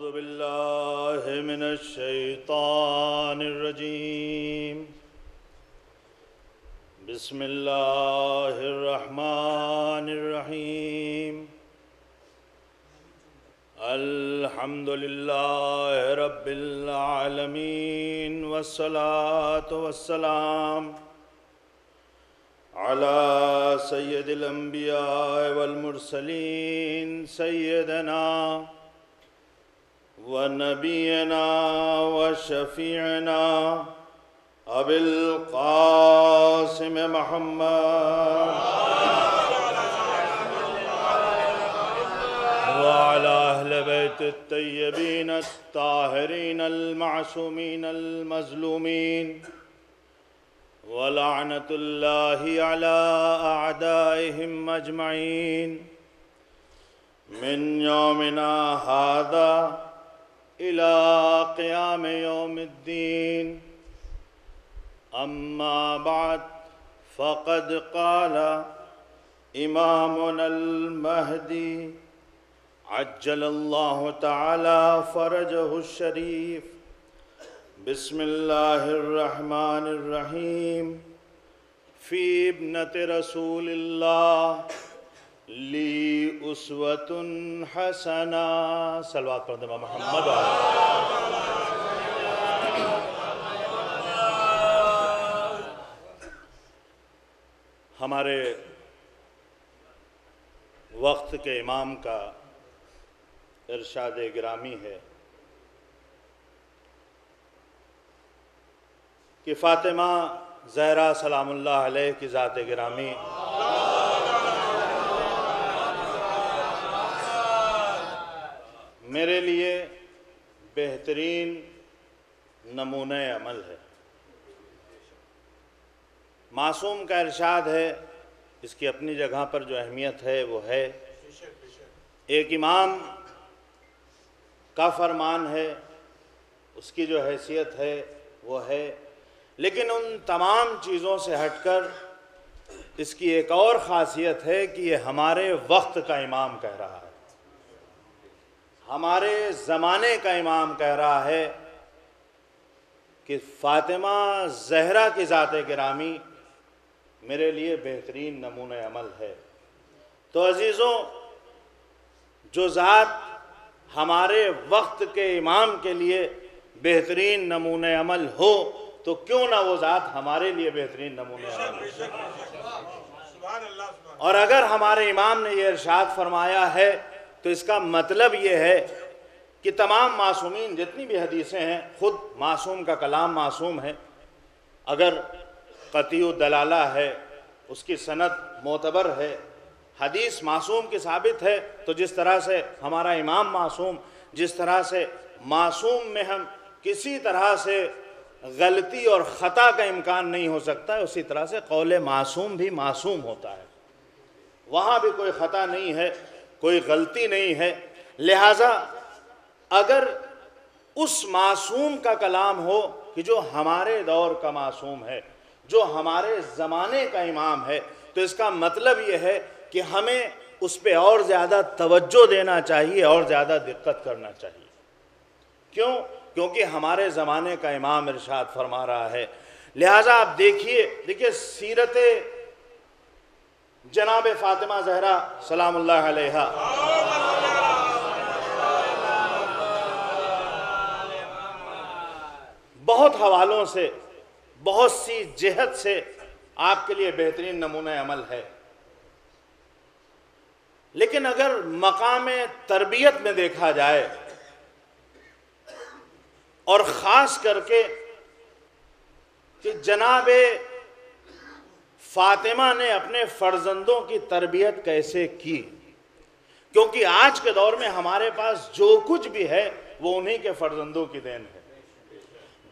أعوذ بالله من الشيطان الرجيم بسم الله الرحمن الرحيم الحمد لله رب العالمين والصلاة والسلام على سيد الأنبياء والمرسلين سيدنا ونبينا وشفيعنا أبي القاسم محمد وعلى أهل بيت الطيبين الطاهرين المعصومين المظلومين ولعنة الله على أعدائهم أجمعين من يومنا هذا إلى قيام يوم الدين أما بعد فقد قال إمامنا المهدي عجل الله تعالى فرجه الشريف بسم الله الرحمن الرحيم في ابنة رسول الله لی اسوۃ حسنہ صلوات پڑھتے ہیں محمد ہمارے وقت کے امام کا ارشاد گرامی ہے کہ فاطمہ زہرا سلام اللہ علیہ کی ذات گرامی میرے لیے بہترین نمونہ عمل ہے۔ معصوم کا ارشاد ہے، اس کی اپنی جگہ پر جو اہمیت ہے وہ ہے، ایک امام کا فرمان ہے، اس کی جو حیثیت ہے وہ ہے، لیکن ان تمام چیزوں سے ہٹ کر اس کی ایک اور خاصیت ہے کہ یہ ہمارے وقت کا امام کہہ رہا ہے، ہمارے زمانے کا امام کہہ رہا ہے کہ فاطمہ زہرا کی ذات گرامی میرے لیے بہترین نمونہ عمل ہے۔ تو عزیزوں، جو ذات ہمارے وقت کے امام کے لیے بہترین نمونہ عمل ہو تو کیوں نہ وہ ذات ہمارے لیے بہترین نمونہ عمل ہو۔ اور اگر ہمارے امام نے یہ ارشاد فرمایا ہے تو اس کا مطلب یہ ہے کہ تمام معصومین جتنی بھی حدیثیں ہیں، خود معصوم کا کلام معصوم ہے، اگر قطعی الدلالہ ہے، اس کی سند معتبر ہے، حدیث معصوم کی ثابت ہے، تو جس طرح سے ہمارا امام معصوم، جس طرح سے معصوم میں ہم کسی طرح سے غلطی اور خطا کا امکان نہیں ہو سکتا ہے، اسی طرح سے قول معصوم بھی معصوم ہوتا ہے، وہاں بھی کوئی خطا نہیں ہے، کوئی غلطی نہیں ہے۔ لہٰذا اگر اس معصوم کا کلام ہو کہ جو ہمارے دور کا معصوم ہے، جو ہمارے زمانے کا امام ہے، تو اس کا مطلب یہ ہے کہ ہمیں اس پہ اور زیادہ توجہ دینا چاہیے اور زیادہ دقت کرنا چاہیے۔ کیوں؟ کیونکہ ہمارے زمانے کا امام ارشاد فرما رہا ہے۔ لہٰذا آپ دیکھیے سیرت جناب فاطمہ زہرا سلام اللہ علیہا، بہت حوالوں سے، بہت سی جہت سے آپ کے لیے بہترین نمونہ عمل ہے، لیکن اگر مقام تربیت میں دیکھا جائے اور خاص کر کے کہ جناب فاطمہ نے اپنے فرزندوں کی تربیت کیسے کی، کیونکہ آج کے دور میں ہمارے پاس جو کچھ بھی ہے وہ انہی کے فرزندوں کی دین ہے۔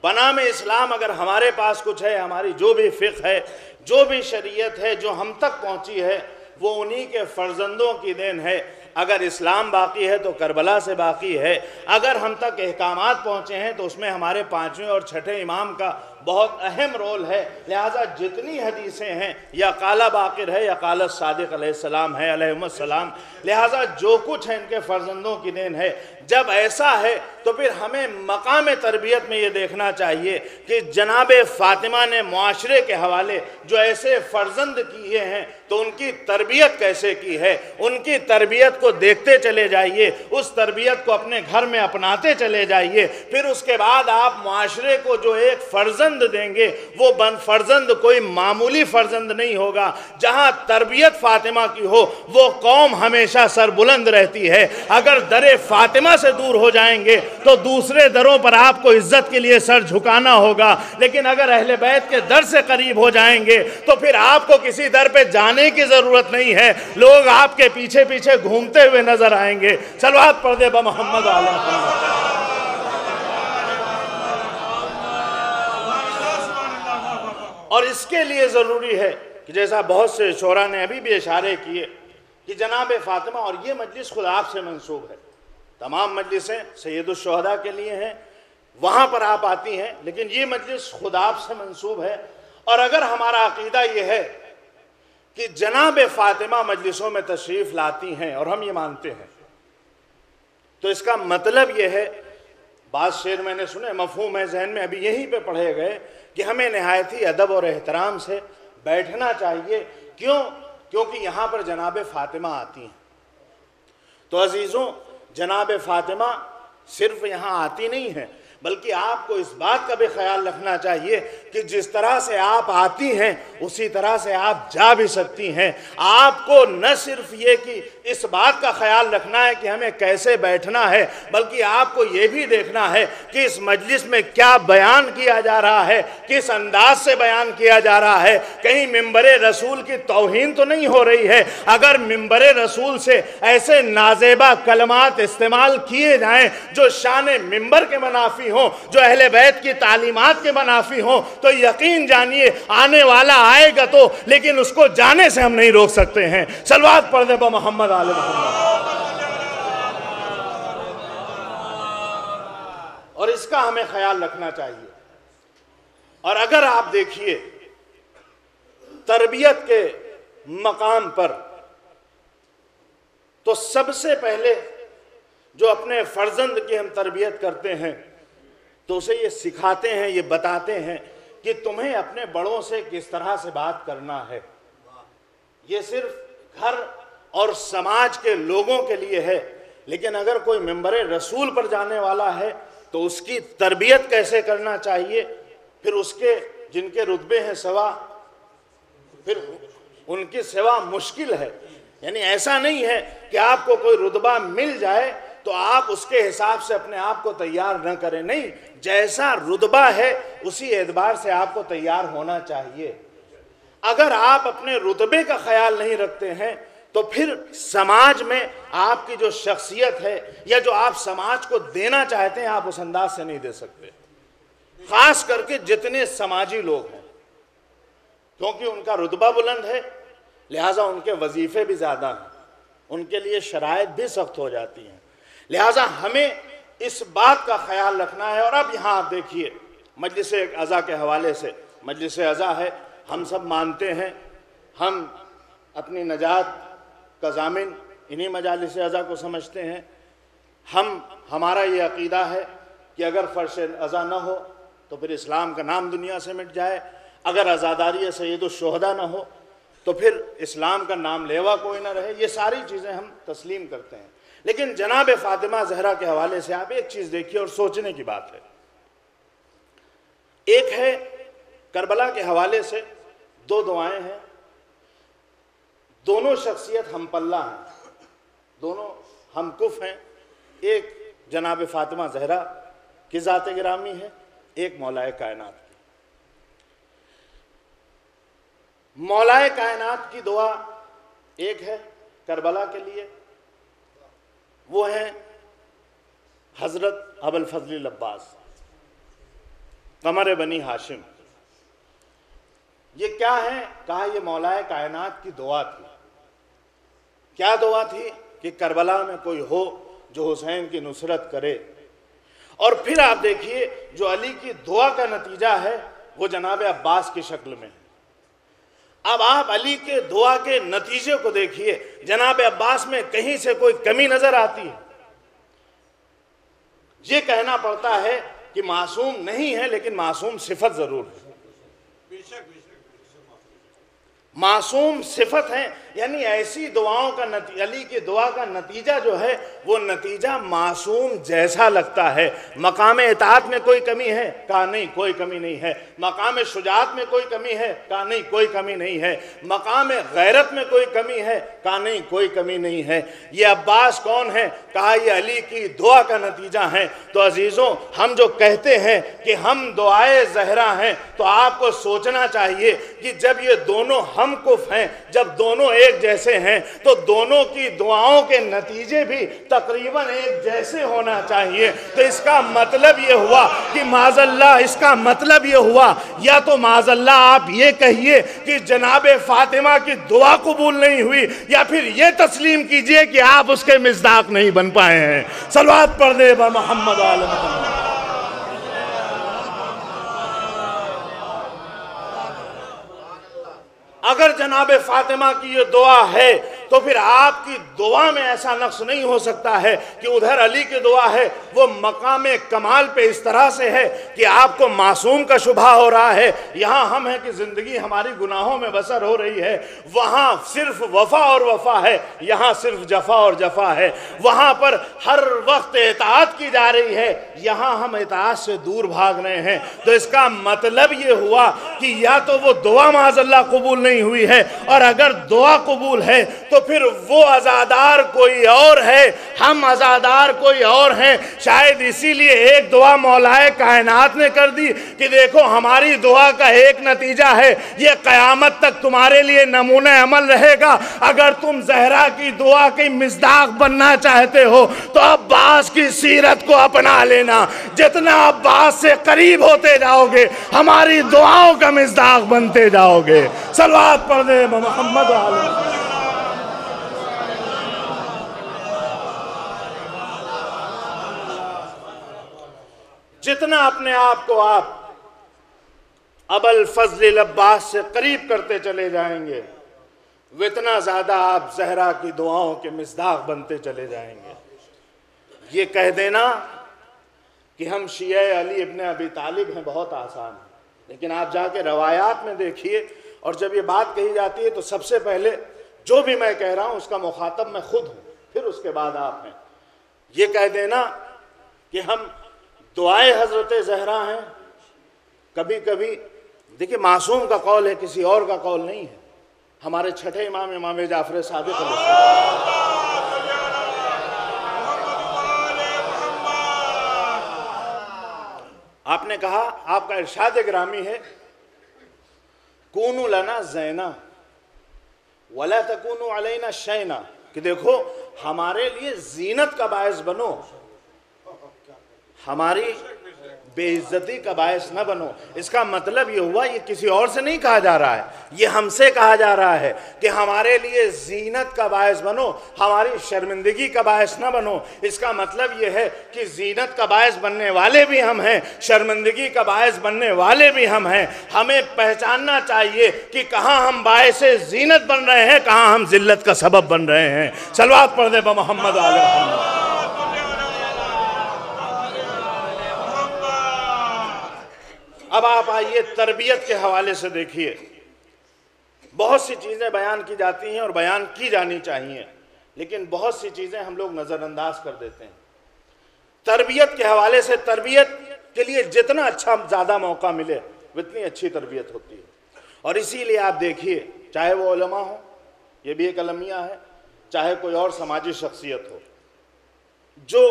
بنام اسلام اگر ہمارے پاس کچھ ہے، ہماری جو بھی فقہ ہے، جو بھی شریعت ہے، جو ہم تک پہنچی ہے، وہ انہی کے فرزندوں کی دین ہے۔ اگر اسلام باقی ہے تو کربلا سے باقی ہے، اگر ہم تک احکامات پہنچے ہیں تو اس میں ہمارے 5ویں اور 6ٹھے امام کا بہت اہم رول ہے، لہٰذا جتنی حدیثیں ہیں یا قال باقر ہے یا قال صادق علیہ السلام ہے علیہم السلام، لہٰذا جو کچھ ہے ان کے فرزندوں کی دین ہے۔ جب ایسا ہے تو پھر ہمیں مقام تربیت میں یہ دیکھنا چاہیے کہ جناب فاطمہ نے معاشرے کے حوالے جو ایسے فرزند کیے ہیں تو ان کی تربیت کیسے کی ہے، ان کی تربیت کو دیکھتے چلے جائیے، اس تربیت کو اپنے گھر میں اپناتے چلے جائیے، پھر اس کے بعد آپ معاشرے کو جو ایک فرزند دیں گے وہ فرزند کوئی معمولی فرزند نہیں ہوگا۔ جہاں تربیت فاطمہ کی ہو وہ قوم ہمیشہ سر بلند رہتی ہے۔ اگر در فاطمہ سے دور ہو جائیں گے تو دوسرے دروں پر آپ کو عزت کے لیے سر جھکانا ہوگا، لیکن اگر اہل بیت کے در سے قریب ہو جائیں گے تو پھر آپ کو کسی در پہ جانے کی ضرورت نہیں ہے، لوگ آپ کے پیچھے پیچھے گھومتے ہوئے نظر آئیں گے۔ صلوات پڑھ دے بمحمد علیہ وسلم۔ اور اس کے لیے ضروری ہے کہ جیسا بہت سے شعراء نے ابھی بھی اشارے کیے کہ جناب فاطمہ، اور یہ مجلس خود آپ سے منسوب ہے، تمام مجلسیں سید الشہداء کے لیے ہیں، وہاں پر آپ آتی ہیں، لیکن یہ مجلس خود آپ سے منسوب ہے۔ اور اگر ہمارا عقیدہ یہ ہے کہ جناب فاطمہ مجلسوں میں تشریف لاتی ہیں اور ہم یہ مانتے ہیں، تو اس کا مطلب یہ ہے، بعض شعر میں نے سنے، مفہوم ہے ذہن میں، ابھی یہیں پہ پڑھے گئے کہ ہمیں نہایت ہی ادب اور احترام سے بیٹھنا چاہیے۔ کیونکہ یہاں پر جناب فاطمہ آتی ہیں۔ تو عزیزوں، جناب فاطمہ صرف یہاں آتی نہیں ہیں، بلکہ آپ کو اس بات کا بھی خیال رکھنا چاہیے کہ جس طرح سے آپ آتی ہیں اسی طرح سے آپ جا بھی سکتی ہیں۔ آپ کو نہ صرف یہ کہ اس بات کا خیال رکھنا ہے کہ ہمیں کیسے بیٹھنا ہے، بلکہ آپ کو یہ بھی دیکھنا ہے کہ اس مجلس میں کیا بیان کیا جا رہا ہے، کس انداز سے بیان کیا جا رہا ہے۔ کہیں ممبر رسول کی توہین تو نہیں ہو رہی ہے۔ اگر ممبر رسول سے ایسے نازیبہ کلمات استعمال کیے جائیں جو شان ممبر کے منافی ہوں، جو اہل بیت کی تعلیمات کے منافی ہوں، تو یقین جانیے آنے والا آئے گا تو، لیکن اس کو جانے سے ہم نہیں روک سکتے ہیں۔ صلوات پڑھ دے محمد آل محمد۔ اور اس کا ہمیں خیال رکھنا چاہیے۔ اور اگر آپ دیکھیے تربیت کے مقام پر، تو سب سے پہلے جو اپنے فرزند کی ہم تربیت کرتے ہیں تو اسے یہ سکھاتے ہیں، یہ بتاتے ہیں کہ تمہیں اپنے بڑوں سے کس طرح سے بات کرنا ہے۔ یہ صرف گھر اور سماج کے لوگوں کے لیے ہے، لیکن اگر کوئی ممبر رسول پر جانے والا ہے تو اس کی تربیت کیسے کرنا چاہیے، پھر اس کے جن کے رتبے ہیں سوا، پھر ان کی سوا مشکل ہے۔ یعنی ایسا نہیں ہے کہ آپ کو کوئی رتبہ مل جائے تو آپ اس کے حساب سے اپنے آپ کو تیار نہ کریں، نہیں، جیسا رتبہ ہے اسی اعتبار سے آپ کو تیار ہونا چاہیے۔ اگر آپ اپنے رتبے کا خیال نہیں رکھتے ہیں تو پھر سماج میں آپ کی جو شخصیت ہے یا جو آپ سماج کو دینا چاہتے ہیں آپ اس انداز سے نہیں دے سکتے، خاص کر کے جتنے سماجی لوگ ہیں، کیونکہ ان کا رتبہ بلند ہے، لہٰذا ان کے وظیفے بھی زیادہ ہیں، ان کے لیے شرائط بھی سخت ہو جاتی ہیں، لہٰذا ہمیں اس بات کا خیال رکھنا ہے۔ اور اب یہاں آپ دیکھیے مجلس عزا کے حوالے سے، مجلس عزا ہے، ہم سب مانتے ہیں، ہم اپنی نجات کا ضامن انہی مجالس عزا کو سمجھتے ہیں۔ ہمارا یہ عقیدہ ہے کہ اگر فرش عزا نہ ہو تو پھر اسلام کا نام دنیا سے مٹ جائے، اگر عزاداری سید الشہداء نہ ہو تو پھر اسلام کا نام لیوا کوئی نہ رہے۔ یہ ساری چیزیں ہم تسلیم کرتے ہیں، لیکن جناب فاطمہ زہرا کے حوالے سے آپ ایک چیز دیکھیے اور سوچنے کی بات ہے۔ ایک ہے کربلا کے حوالے سے دو دعائیں ہیں، دونوں شخصیت ہم پلہ ہیں، دونوں ہم کف ہیں۔ ایک جناب فاطمہ زہرا کی ذات گرامی ہے، ایک مولائے کائنات کی۔ مولائے کائنات کی دعا ایک ہے کربلا کے لیے، وہ ہیں حضرت ابوالفضل العباس قمر بنی ہاشم۔ یہ کیا ہے؟ کہا یہ مولائے کائنات کی دعا تھی۔ کیا دعا تھی؟ کہ کربلا میں کوئی ہو جو حسین کی نصرت کرے۔ اور پھر آپ دیکھیے جو علی کی دعا کا نتیجہ ہے وہ جناب عباس کی شکل میں ہے۔ اب آپ علی کے دعا کے نتیجے کو دیکھیے، جناب عباس میں کہیں سے کوئی کمی نظر آتی ہے؟ یہ کہنا پڑتا ہے کہ معصوم نہیں ہے، لیکن معصوم صفت ضرور ہے۔ معصوم صفت ہے، یعنی ایسی دعاؤں کا علی کی دعا کا نتیجہ جو ہے وہ نتیجہ معصوم جیسا لگتا ہے۔ مقام اطاعت میں کوئی کمی ہے؟ کہا نہیں، کوئی کمی نہیں ہے۔ مقام شجاعت میں کوئی کمی ہے؟ کہا نہیں، کوئی کمی نہیں ہے۔ مقام غیرت میں کوئی کمی ہے؟ کہا نہیں، کوئی کمی نہیں ہے۔ یہ عباس کون ہے؟ کہا یہ علی کی دعا کا نتیجہ ہے۔ تو عزیزوں، ہم جو کہتے ہیں کہ ہم دعائے زہرا ہیں، تو آپ کو سوچنا چاہیے کہ جب یہ دونوں ہم کف ہیں، جب دونوں ایک جیسے ہیں، تو دونوں کی دعاؤں کے نتیجے بھی تقریباً ایک جیسے ہونا چاہیے۔ تو اس کا مطلب یہ ہوا کہ معاذ اللہ، اس کا مطلب یہ ہوا، یا تو معاذ اللہ آپ یہ کہیے کہ جناب فاطمہ کی دعا قبول نہیں ہوئی، یا پھر یہ تسلیم کیجئے کہ آپ اس کے مصداق نہیں بن پائے ہیں۔ صلوات پڑھ دے با محمد آل محمد۔ اگر جناب فاطمہ کی یہ دعا ہے تو پھر آپ کی دعا میں ایسا نقص نہیں ہو سکتا ہے کہ ادھر علی کی دعا ہے، وہ مقام کمال پہ اس طرح سے ہے کہ آپ کو معصوم کا شبہ ہو رہا ہے۔ یہاں ہم ہیں کہ زندگی ہماری گناہوں میں بسر ہو رہی ہے، وہاں صرف وفا اور وفا ہے، یہاں صرف جفا اور جفا ہے۔ وہاں پر ہر وقت اطاعت کی جا رہی ہے، یہاں ہم اطاعت سے دور بھاگ رہے ہیں۔ تو اس کا مطلب یہ ہوا کہ یا تو وہ دعا معاذ اللہ قبول نہیں ہوئی ہے، اور اگر دعا قبول ہے تو پھر وہ عزادار کوئی اور ہے، ہم عزادار کوئی اور ہیں۔ شاید اسی لیے ایک دعا مولائے کائنات نے کر دی کہ دیکھو ہماری دعا کا ایک نتیجہ ہے، یہ قیامت تک تمہارے لیے نمونہ عمل رہے گا۔ اگر تم زہرا کی دعا کی مصداق بننا چاہتے ہو تو عباس کی سیرت کو اپنا لینا۔ جتنا عباس سے قریب ہوتے جاؤ گے، ہماری دعاؤں کا مصداق بنتے جاؤ گے۔ صلوات پڑھ دے محمد علیہ۔ جتنا اپنے آپ کو آپ ابوالفضل العباس سے قریب کرتے چلے جائیں گے، اتنا زیادہ آپ زہرا کی دعاؤں کے مصداق بنتے چلے جائیں گے۔ یہ کہہ دینا کہ ہم شیعہ علی ابن ابی طالب ہیں بہت آسان ہے، لیکن آپ جا کے روایات میں دیکھیے، اور جب یہ بات کہی جاتی ہے تو سب سے پہلے جو بھی میں کہہ رہا ہوں اس کا مخاطب میں خود ہوں، پھر اس کے بعد آپ ہیں۔ یہ کہہ دینا کہ ہم دعائے حضرت زہرا ہیں، کبھی کبھی دیکھیں معصوم کا قول ہے، کسی اور کا قول نہیں ہے۔ ہمارے چھٹے امام جعفر صادق علیہ السلام، آپ نے کہا، آپ کا ارشاد گرامی ہے، کونوا لنا زینا ولا تکونوا علینا شینا، کہ دیکھو ہمارے لیے زینت کا باعث بنو، ہماری بے عزتی کا باعث نہ بنو۔ اس کا مطلب یہ ہوا، یہ کسی اور سے نہیں کہا جا رہا ہے، یہ ہم سے کہا جا رہا ہے کہ ہمارے لیے زینت کا باعث بنو، ہماری شرمندگی کا باعث نہ بنو۔ اس کا مطلب یہ ہے کہ زینت کا باعث بننے والے بھی ہم ہیں، شرمندگی کا باعث بننے والے بھی ہم ہیں۔ ہمیں پہچاننا چاہیے کہ کہاں ہم باعث زینت بن رہے ہیں، کہاں ہم ذلت کا سبب بن رہے ہیں۔ صلوات پڑھ دے محمد آل محمد۔ اب آپ آئیے تربیت کے حوالے سے دیکھیے، بہت سی چیزیں بیان کی جاتی ہیں اور بیان کی جانی چاہیے، لیکن بہت سی چیزیں ہم لوگ نظر انداز کر دیتے ہیں۔ تربیت کے حوالے سے، تربیت کے لیے جتنا اچھا زیادہ موقع ملے اتنی اچھی تربیت ہوتی ہے، اور اسی لیے آپ دیکھیے، چاہے وہ علماء ہوں، یہ بھی ایک المیہ ہے، چاہے کوئی اور سماجی شخصیت ہو، جو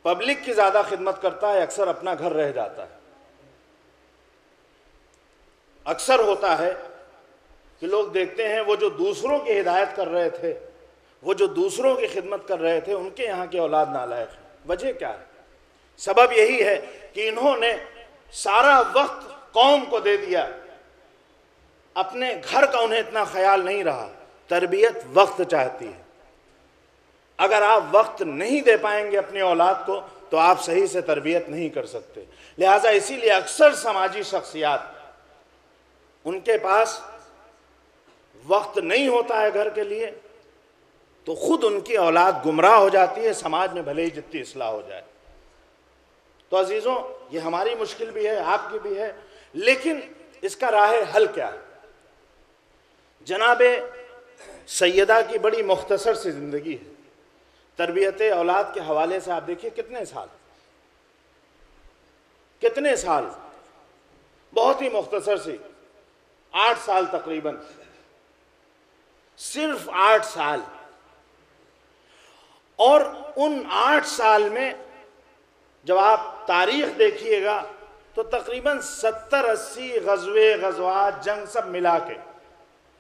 پبلک کی زیادہ خدمت کرتا ہے اکثر اپنا گھر رہ جاتا ہے۔ اکثر ہوتا ہے کہ لوگ دیکھتے ہیں وہ جو دوسروں کی ہدایت کر رہے تھے، وہ جو دوسروں کی خدمت کر رہے تھے، ان کے یہاں کے اولاد نالائق ہیں۔ وجہ کیا ہے؟ سبب یہی ہے کہ انہوں نے سارا وقت قوم کو دے دیا، اپنے گھر کا انہیں اتنا خیال نہیں رہا۔ تربیت وقت چاہتی ہے، اگر آپ وقت نہیں دے پائیں گے اپنی اولاد کو تو آپ صحیح سے تربیت نہیں کر سکتے۔ لہٰذا اسی لیے اکثر سماجی شخصیات ان کے پاس وقت نہیں ہوتا ہے گھر کے لیے، تو خود ان کی اولاد گمراہ ہو جاتی ہے، سماج میں بھلے ہی جتنی اصلاح ہو جائے۔ تو عزیزوں، یہ ہماری مشکل بھی ہے، آپ کی بھی ہے، لیکن اس کا راہ حل کیا ہے؟ جناب سیدہ کی بڑی مختصر سی زندگی ہے۔ تربیت اولاد کے حوالے سے آپ دیکھیے کتنے سال، بہت ہی مختصر سی، 8 سال تقریباً، صرف 8 سال، اور ان 8 سال میں جب آپ تاریخ دیکھیے گا تو تقریباً 70-80 غزوات، جنگ سب ملا کے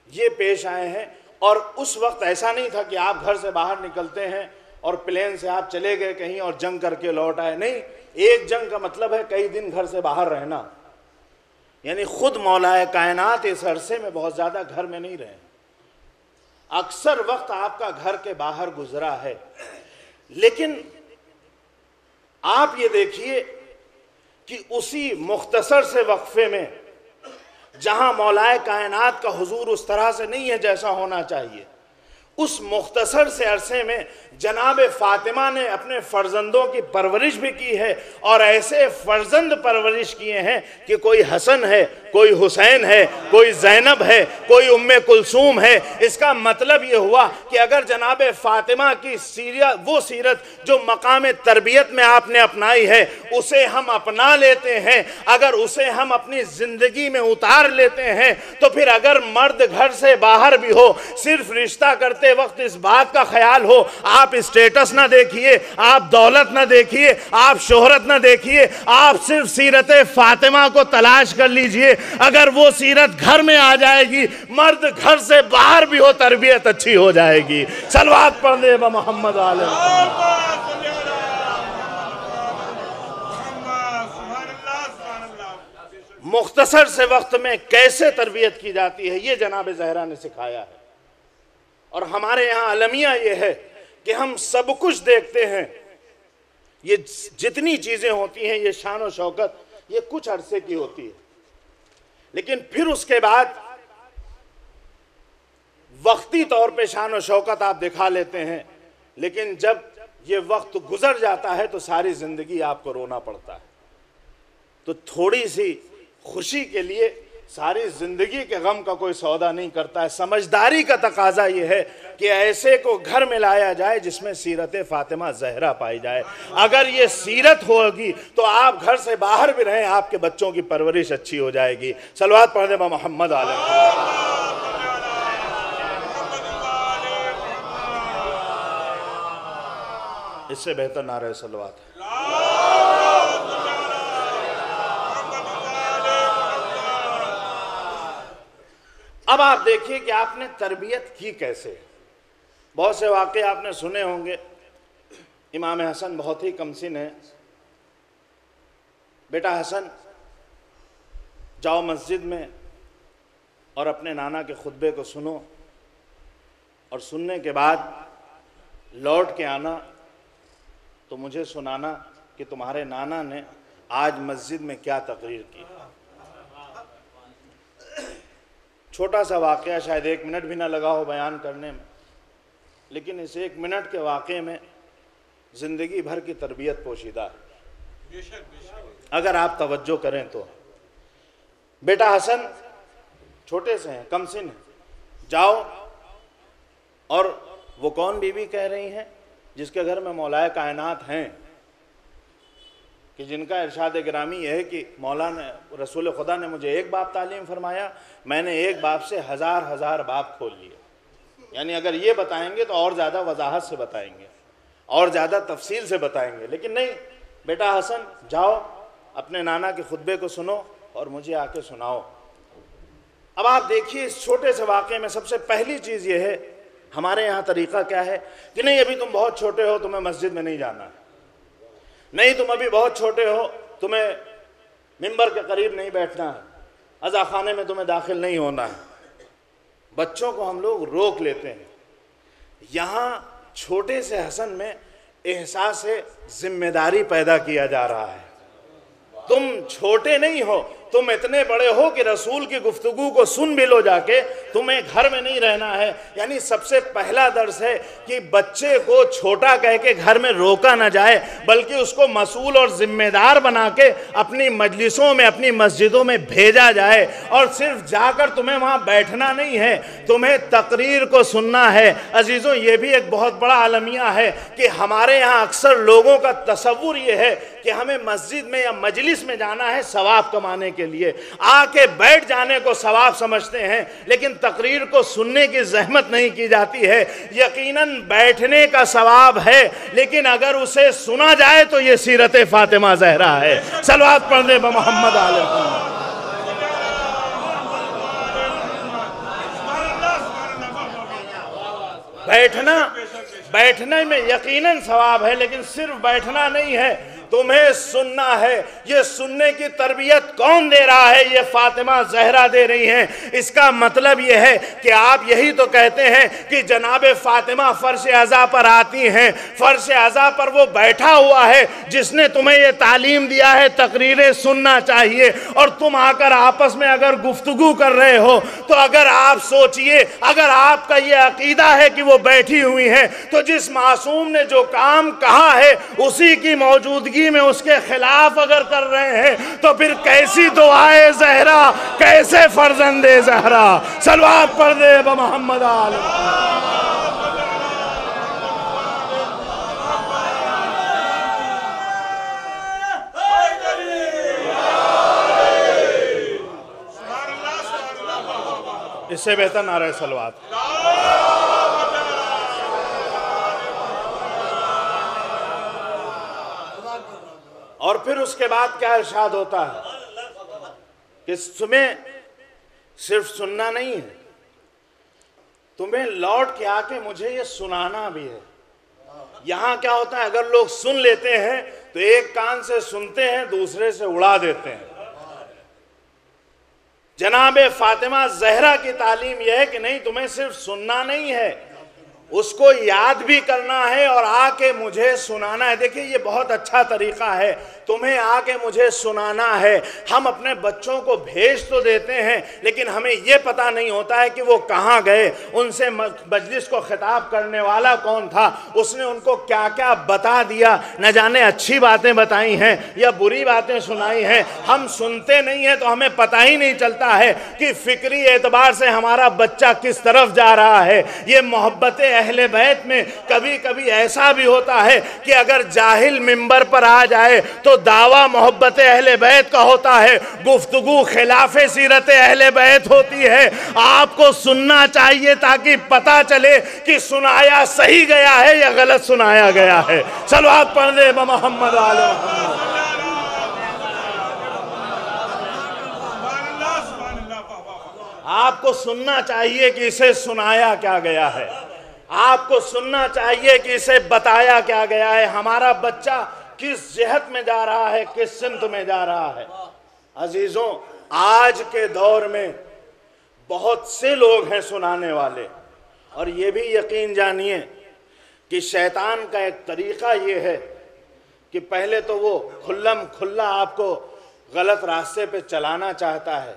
یہ پیش آئے ہیں۔ اور اس وقت ایسا نہیں تھا کہ آپ گھر سے باہر نکلتے ہیں اور پلین سے آپ چلے گئے کہیں اور جنگ کر کے لوٹ آئے، نہیں، ایک جنگ کا مطلب ہے کئی دن گھر سے باہر رہنا، یعنی خود مولا کائنات اس عرصے میں بہت زیادہ گھر میں نہیں رہے، اکثر وقت آپ کا گھر کے باہر گزرا ہے۔ لیکن آپ یہ دیکھیے کہ اسی مختصر سے وقفے میں جہاں مولا کائنات کا حضور اس طرح سے نہیں ہے جیسا ہونا چاہیے، اس مختصر سے عرصے میں جناب فاطمہ نے اپنے فرزندوں کی پرورش بھی کی ہے، اور ایسے فرزند پرورش کیے ہیں کہ کوئی حسن ہے، کوئی حسین ہے، کوئی زینب ہے، کوئی ام کلثوم ہے۔ اس کا مطلب یہ ہوا کہ اگر جناب فاطمہ کی وہ سیرت جو مقام تربیت میں آپ نے اپنائی ہے اسے ہم اپنا لیتے ہیں، اگر اسے ہم اپنی زندگی میں اتار لیتے ہیں، تو پھر اگر مرد گھر سے باہر بھی ہو، صرف رشتہ کرتے وقت اس بات کا خیال ہو، آپ اسٹیٹس نہ دیکھیے، آپ دولت نہ دیکھیے، آپ شہرت نہ دیکھیے، آپ صرف سیرت فاطمہ کو تلاش کر لیجئے۔ اگر وہ سیرت گھر میں آ جائے گی، مرد گھر سے باہر بھی ہو، تربیت اچھی ہو جائے گی۔ صلوات پڑھ دے محمد علیہ مختصر سے وقت میں کیسے تربیت کی جاتی ہے، یہ جناب زہرا نے سکھایا ہے۔ اور ہمارے یہاں المیہ یہ ہے کہ ہم سب کچھ دیکھتے ہیں، یہ جتنی چیزیں ہوتی ہیں، یہ شان و شوکت، یہ کچھ عرصے کی ہوتی ہے، لیکن پھر اس کے بعد وقتی طور پہ شان و شوکت آپ دکھا لیتے ہیں، لیکن جب یہ وقت گزر جاتا ہے تو ساری زندگی آپ کو رونا پڑتا ہے۔ تو تھوڑی سی خوشی کے لیے ساری زندگی کے غم کا کوئی سودا نہیں کرتا ہے۔ سمجھداری کا تقاضا یہ ہے کہ ایسے کو گھر میں لایا جائے جس میں سیرت فاطمہ زہرا پائی جائے۔ اگر یہ سیرت ہوگی تو آپ گھر سے باہر بھی رہیں، آپ کے بچوں کی پرورش اچھی ہو جائے گی۔ صلوات پڑھ دیں با محمد علیہ۔ اس سے بہتر نعرہ صلوات ہے۔ اب آپ دیکھیے کہ آپ نے تربیت کی کیسے۔ بہت سے واقعے آپ نے سنے ہوں گے۔ امام حسن بہت ہی کم سن ہے۔ بیٹا حسن جاؤ مسجد میں اور اپنے نانا کے خطبے کو سنو، اور سننے کے بعد لوٹ کے آنا تو مجھے سنانا کہ تمہارے نانا نے آج مسجد میں کیا تقریر کی۔ چھوٹا سا واقعہ، شاید 1 منٹ بھی نہ لگا ہو بیان کرنے میں، لیکن اس 1 منٹ کے واقعے میں زندگی بھر کی تربیت پوشیدہ ہے اگر آپ توجہ کریں تو۔ بیٹا حسن چھوٹے سے ہیں، کم سن ہیں، جاؤ، اور وہ کون بیوی کہہ رہی ہیں؟ جس کے گھر میں مولا کائنات ہیں، کہ جن کا ارشاد گرامی یہ ہے کہ مولا نے، رسول خدا نے مجھے 1 باب تعلیم فرمایا، میں نے 1 باب سے ہزار باب کھول لیے۔ یعنی اگر یہ بتائیں گے تو اور زیادہ وضاحت سے بتائیں گے، اور زیادہ تفصیل سے بتائیں گے، لیکن نہیں، بیٹا حسن جاؤ اپنے نانا کے خطبے کو سنو اور مجھے آ کے سناؤ۔ اب آپ دیکھیے اس چھوٹے سے واقعے میں سب سے پہلی چیز یہ ہے، ہمارے یہاں طریقہ کیا ہے کہ نہیں ابھی تم بہت چھوٹے ہو، تمہیں مسجد میں نہیں جانا ہے، نہیں تم ابھی بہت چھوٹے ہو، تمہیں ممبر کے قریب نہیں بیٹھنا ہے، عزا خانے میں تمہیں داخل نہیں ہونا ہے۔ بچوں کو ہم لوگ روک لیتے ہیں۔ یہاں چھوٹے سے حسن میں احساس ذمہ داری پیدا کیا جا رہا ہے۔ تم چھوٹے نہیں ہو، تم اتنے بڑے ہو کہ رسول کی گفتگو کو سن بھی لو جا کے، تمہیں گھر میں نہیں رہنا ہے۔ یعنی سب سے پہلا درس ہے کہ بچے کو چھوٹا کہہ کے گھر میں روکا نہ جائے، بلکہ اس کو مسئول اور ذمہ دار بنا کے اپنی مجلسوں میں، اپنی مسجدوں میں بھیجا جائے، اور صرف جا کر تمہیں وہاں بیٹھنا نہیں ہے، تمہیں تقریر کو سننا ہے۔ عزیزوں، یہ بھی ایک بہت بڑا المیہ ہے کہ ہمارے یہاں اکثر لوگوں کا تصور یہ ہے کہ ہمیں مسجد میں یا مجلس میں جانا ہے ثواب کمانے کے لیے، آ کے بیٹھ جانے کو ثواب سمجھتے ہیں، لیکن تقریر کو سننے کی زحمت نہیں کی جاتی ہے۔ یقیناً بیٹھنے کا ثواب ہے، لیکن اگر اسے سنا جائے تو یہ سیرت فاطمہ زہرا ہے۔ صلوات پڑھ دیں محمد علیہ وسلم۔ بیٹھنے میں یقیناً ثواب ہے، لیکن صرف بیٹھنا نہیں ہے، تمہیں سننا ہے۔ یہ سننے کی تربیت کون دے رہا ہے؟ یہ فاطمہ زہرا دے رہی ہیں۔ اس کا مطلب یہ ہے کہ آپ یہی تو کہتے ہیں کہ جناب فاطمہ فرش عزا پر آتی ہیں، فرش عزا پر وہ بیٹھا ہوا ہے جس نے تمہیں یہ تعلیم دیا ہے تقریریں سننا چاہیے، اور تم آ کر آپس میں اگر گفتگو کر رہے ہو تو اگر آپ سوچئے، اگر آپ کا یہ عقیدہ ہے کہ وہ بیٹھی ہوئی ہیں، تو جس معصوم نے جو کام کہا ہے اسی کی موجودگی میں اس کے خلاف اگر کر رہے ہیں تو پھر کیسی دعائے زہرا، کیسے فرزند زہرا۔ صلوات پڑھ دے محمد علیہ۔ اس سے بہتر نعرہ صلوات۔ اور پھر اس کے بعد کیا ارشاد ہوتا ہے کہ تمہیں صرف سننا نہیں ہے، تمہیں لوٹ کے آ کے مجھے یہ سنانا بھی ہے۔ یہاں کیا ہوتا ہے، اگر لوگ سن لیتے ہیں تو ایک کان سے سنتے ہیں، دوسرے سے اڑا دیتے ہیں۔ جناب فاطمہ زہرا کی تعلیم یہ ہے کہ نہیں، تمہیں صرف سننا نہیں ہے، اس کو یاد بھی کرنا ہے اور آ کے مجھے سنانا ہے۔ دیکھیں یہ بہت اچھا طریقہ ہے، تمہیں آ کے مجھے سنانا ہے۔ ہم اپنے بچوں کو بھیج تو دیتے ہیں، لیکن ہمیں یہ پتہ نہیں ہوتا ہے کہ وہ کہاں گئے، ان سے مجلس کو خطاب کرنے والا کون تھا، اس نے ان کو کیا کیا بتا دیا، نہ جانے اچھی باتیں بتائی ہیں یا بری باتیں سنائی ہیں۔ ہم سنتے نہیں ہیں تو ہمیں پتہ ہی نہیں چلتا ہے کہ فکری اعتبار سے ہمارا بچہ کس طرف جا رہا ہے۔ یہ محبت اہل بیت میں کبھی کبھی ایسا بھی ہوتا ہے کہ اگر جاہل منبر پر آ جائے تو دعویٰ محبت اہل بیت کا ہوتا ہے، گفتگو خلاف سیرت اہل بیت ہوتی ہے۔ آپ کو سننا چاہیے تاکہ پتہ چلے کہ سنایا صحیح گیا ہے یا غلط سنایا گیا ہے۔ صلوات پڑھ دے محمد علیہ وسلم۔ آپ کو سننا چاہیے کہ اسے سنایا کیا گیا ہے، آپ کو سننا چاہیے کہ اسے بتایا کیا گیا ہے، ہمارا بچہ کس جہت میں جا رہا ہے، کس سمت میں جا رہا ہے۔ عزیزوں، آج کے دور میں بہت سے لوگ ہیں سنانے والے، اور یہ بھی یقین جانیے کہ شیطان کا ایک طریقہ یہ ہے کہ پہلے تو وہ کھلم کھلا آپ کو غلط راستے پہ چلانا چاہتا ہے،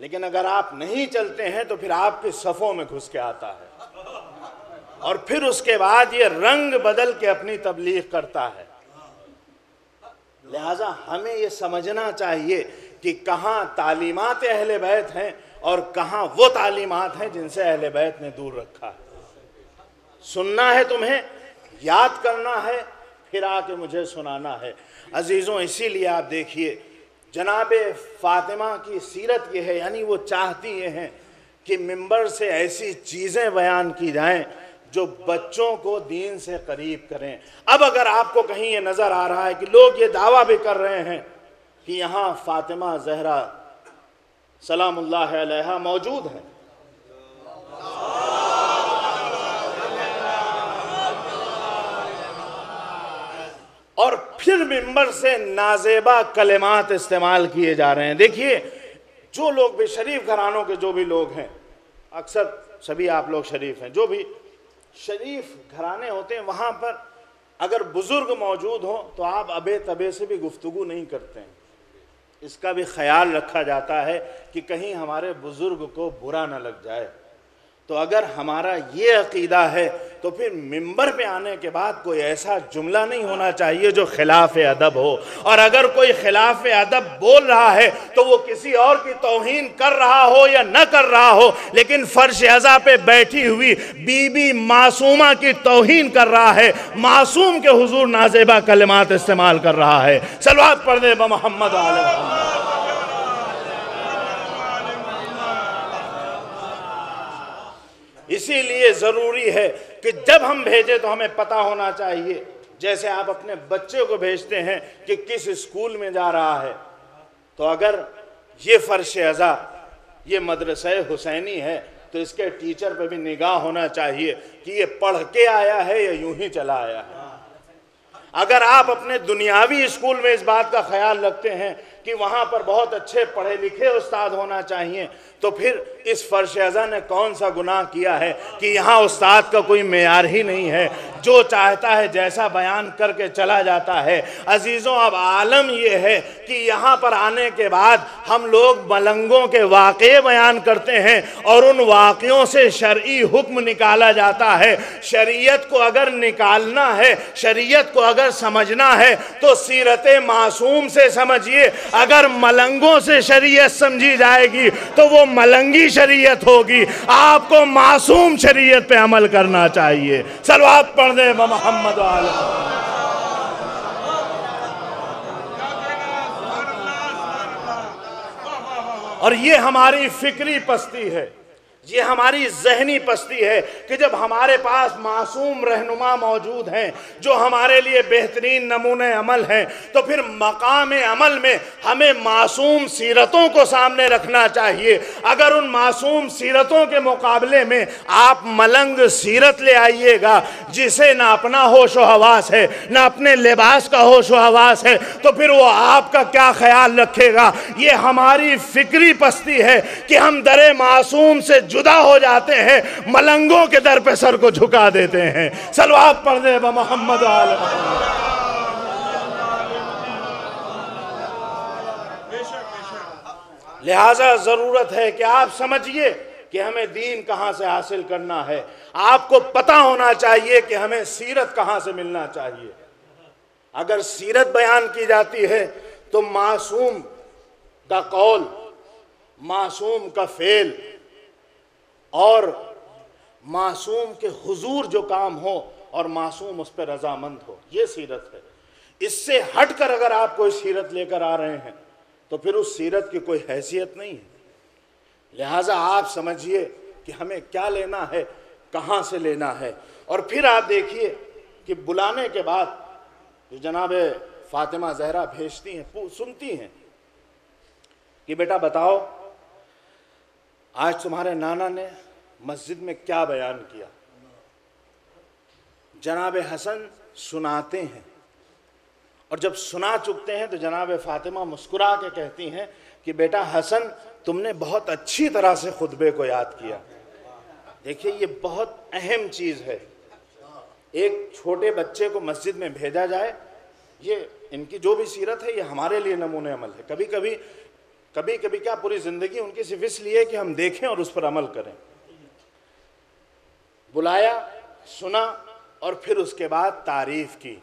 لیکن اگر آپ نہیں چلتے ہیں تو پھر آپ کی صفوں میں گھس کے آتا ہے، اور پھر اس کے بعد یہ رنگ بدل کے اپنی تبلیغ کرتا ہے۔ لہٰذا ہمیں یہ سمجھنا چاہیے کہ کہاں تعلیمات اہل بیت ہیں اور کہاں وہ تعلیمات ہیں جن سے اہل بیت نے دور رکھا ہے۔ سننا ہے تمہیں، یاد کرنا ہے، پھر آ کے مجھے سنانا ہے۔ عزیزوں، اسی لیے آپ دیکھیے جناب فاطمہ کی سیرت یہ ہے، یعنی وہ چاہتی یہ ہیں کہ منبر سے ایسی چیزیں بیان کی جائیں جو بچوں کو دین سے قریب کریں۔ اب اگر آپ کو کہیں یہ نظر آ رہا ہے کہ لوگ یہ دعویٰ بھی کر رہے ہیں کہ یہاں فاطمہ زہرا سلام اللہ علیہا موجود ہیں، اور پھر منبر سے نازیبہ کلمات استعمال کیے جا رہے ہیں۔ دیکھیے، جو لوگ بھی شریف گھرانوں کے جو بھی لوگ ہیں، اکثر سبھی آپ لوگ شریف ہیں، جو بھی شریف گھرانے ہوتے ہیں وہاں پر اگر بزرگ موجود ہوں تو آپ ابے تبے سے بھی گفتگو نہیں کرتے ہیں، اس کا بھی خیال رکھا جاتا ہے کہ کہیں ہمارے بزرگ کو برا نہ لگ جائے۔ تو اگر ہمارا یہ عقیدہ ہے تو پھر ممبر پہ آنے کے بعد کوئی ایسا جملہ نہیں ہونا چاہیے جو خلاف ادب ہو، اور اگر کوئی خلاف ادب بول رہا ہے تو وہ کسی اور کی توہین کر رہا ہو یا نہ کر رہا ہو، لیکن فرش عزا پہ بیٹھی ہوئی بی بی معصومہ کی توہین کر رہا ہے، معصوم کے حضور نازیبہ کلمات استعمال کر رہا ہے۔ صلوات پڑھ دیں بمحمد و آل محمد۔ اسی لیے ضروری ہے کہ جب ہم بھیجیں تو ہمیں پتہ ہونا چاہیے، جیسے آپ اپنے بچے کو بھیجتے ہیں کہ کس اسکول میں جا رہا ہے، تو اگر یہ فرش عزا یہ مدرسہ حسینی ہے تو اس کے ٹیچر پہ بھی نگاہ ہونا چاہیے کہ یہ پڑھ کے آیا ہے یا یوں ہی چلا آیا ہے۔ اگر آپ اپنے دنیاوی اسکول میں اس بات کا خیال رکھتے ہیں کہ وہاں پر بہت اچھے پڑھے لکھے استاد ہونا چاہیے، تو پھر اس فرش عزا نے کون سا گناہ کیا ہے کہ یہاں استاد کا کوئی معیار ہی نہیں ہے، جو چاہتا ہے جیسا بیان کر کے چلا جاتا ہے۔ عزیزوں، اب عالم یہ ہے کہ یہاں پر آنے کے بعد ہم لوگ ملنگوں کے واقعے بیان کرتے ہیں اور ان واقعوں سے شرعی حکم نکالا جاتا ہے۔ شریعت کو اگر نکالنا ہے، شریعت کو اگر سمجھنا ہے تو سیرت معصوم سے سمجھیے۔ اگر ملنگوں سے شریعت سمجھی جائے گی تو وہ ملنگی شریعت ہوگی۔ آپ کو معصوم شریعت پہ عمل کرنا چاہیے۔ صلوات پڑھ دیں محمد و آل محمد۔ اور یہ ہماری فکری پستی ہے، یہ ہماری ذہنی پستی ہے کہ جب ہمارے پاس معصوم رہنما موجود ہیں جو ہمارے لیے بہترین نمونہ عمل ہیں، تو پھر مقام عمل میں ہمیں معصوم سیرتوں کو سامنے رکھنا چاہیے۔ اگر ان معصوم سیرتوں کے مقابلے میں آپ ملنگ سیرت لے آئیے گا جسے نہ اپنا ہوش و حواس ہے نہ اپنے لباس کا ہوش و حواس ہے، تو پھر وہ آپ کا کیا خیال رکھے گا؟ یہ ہماری فکری پستی ہے کہ ہم در معصوم سے جدا ہو جاتے ہیں، ملنگوں کے در پہ سر کو جھکا دیتے ہیں۔ صلوات پڑھ دیں محمد و آل محمد۔ لہٰذا ضرورت ہے کہ آپ سمجھیے کہ ہمیں دین کہاں سے حاصل کرنا ہے۔ آپ کو پتہ ہونا چاہیے کہ ہمیں سیرت کہاں سے ملنا چاہیے۔ اگر سیرت بیان کی جاتی ہے تو معصوم کا قول، معصوم کا فعل اور معصوم کے حضور جو کام ہو اور معصوم اس پہ رضامند ہو، یہ سیرت ہے۔ اس سے ہٹ کر اگر آپ کوئی سیرت لے کر آ رہے ہیں تو پھر اس سیرت کی کوئی حیثیت نہیں ہے۔ لہٰذا آپ سمجھیے کہ ہمیں کیا لینا ہے، کہاں سے لینا ہے۔ اور پھر آپ دیکھیے کہ بلانے کے بعد جو جناب فاطمہ زہرا بھیجتی ہیں، سنتی ہیں کہ بیٹا بتاؤ آج تمہارے نانا نے مسجد میں کیا بیان کیا۔ جناب حسن سناتے ہیں، اور جب سنا چکتے ہیں تو جناب فاطمہ مسکرا کے کہتی ہیں کہ بیٹا حسن تم نے بہت اچھی طرح سے خطبے کو یاد کیا۔ دیکھیے یہ بہت اہم چیز ہے، ایک چھوٹے بچے کو مسجد میں بھیجا جائے، یہ ان کی جو بھی سیرت ہے یہ ہمارے لیے نمونہ عمل ہے۔ کبھی کبھی کیا پوری زندگی ان کی صرف اس لیے کہ ہم دیکھیں اور اس پر عمل کریں۔ بلایا، سنا اور پھر اس کے بعد تعریف کی۔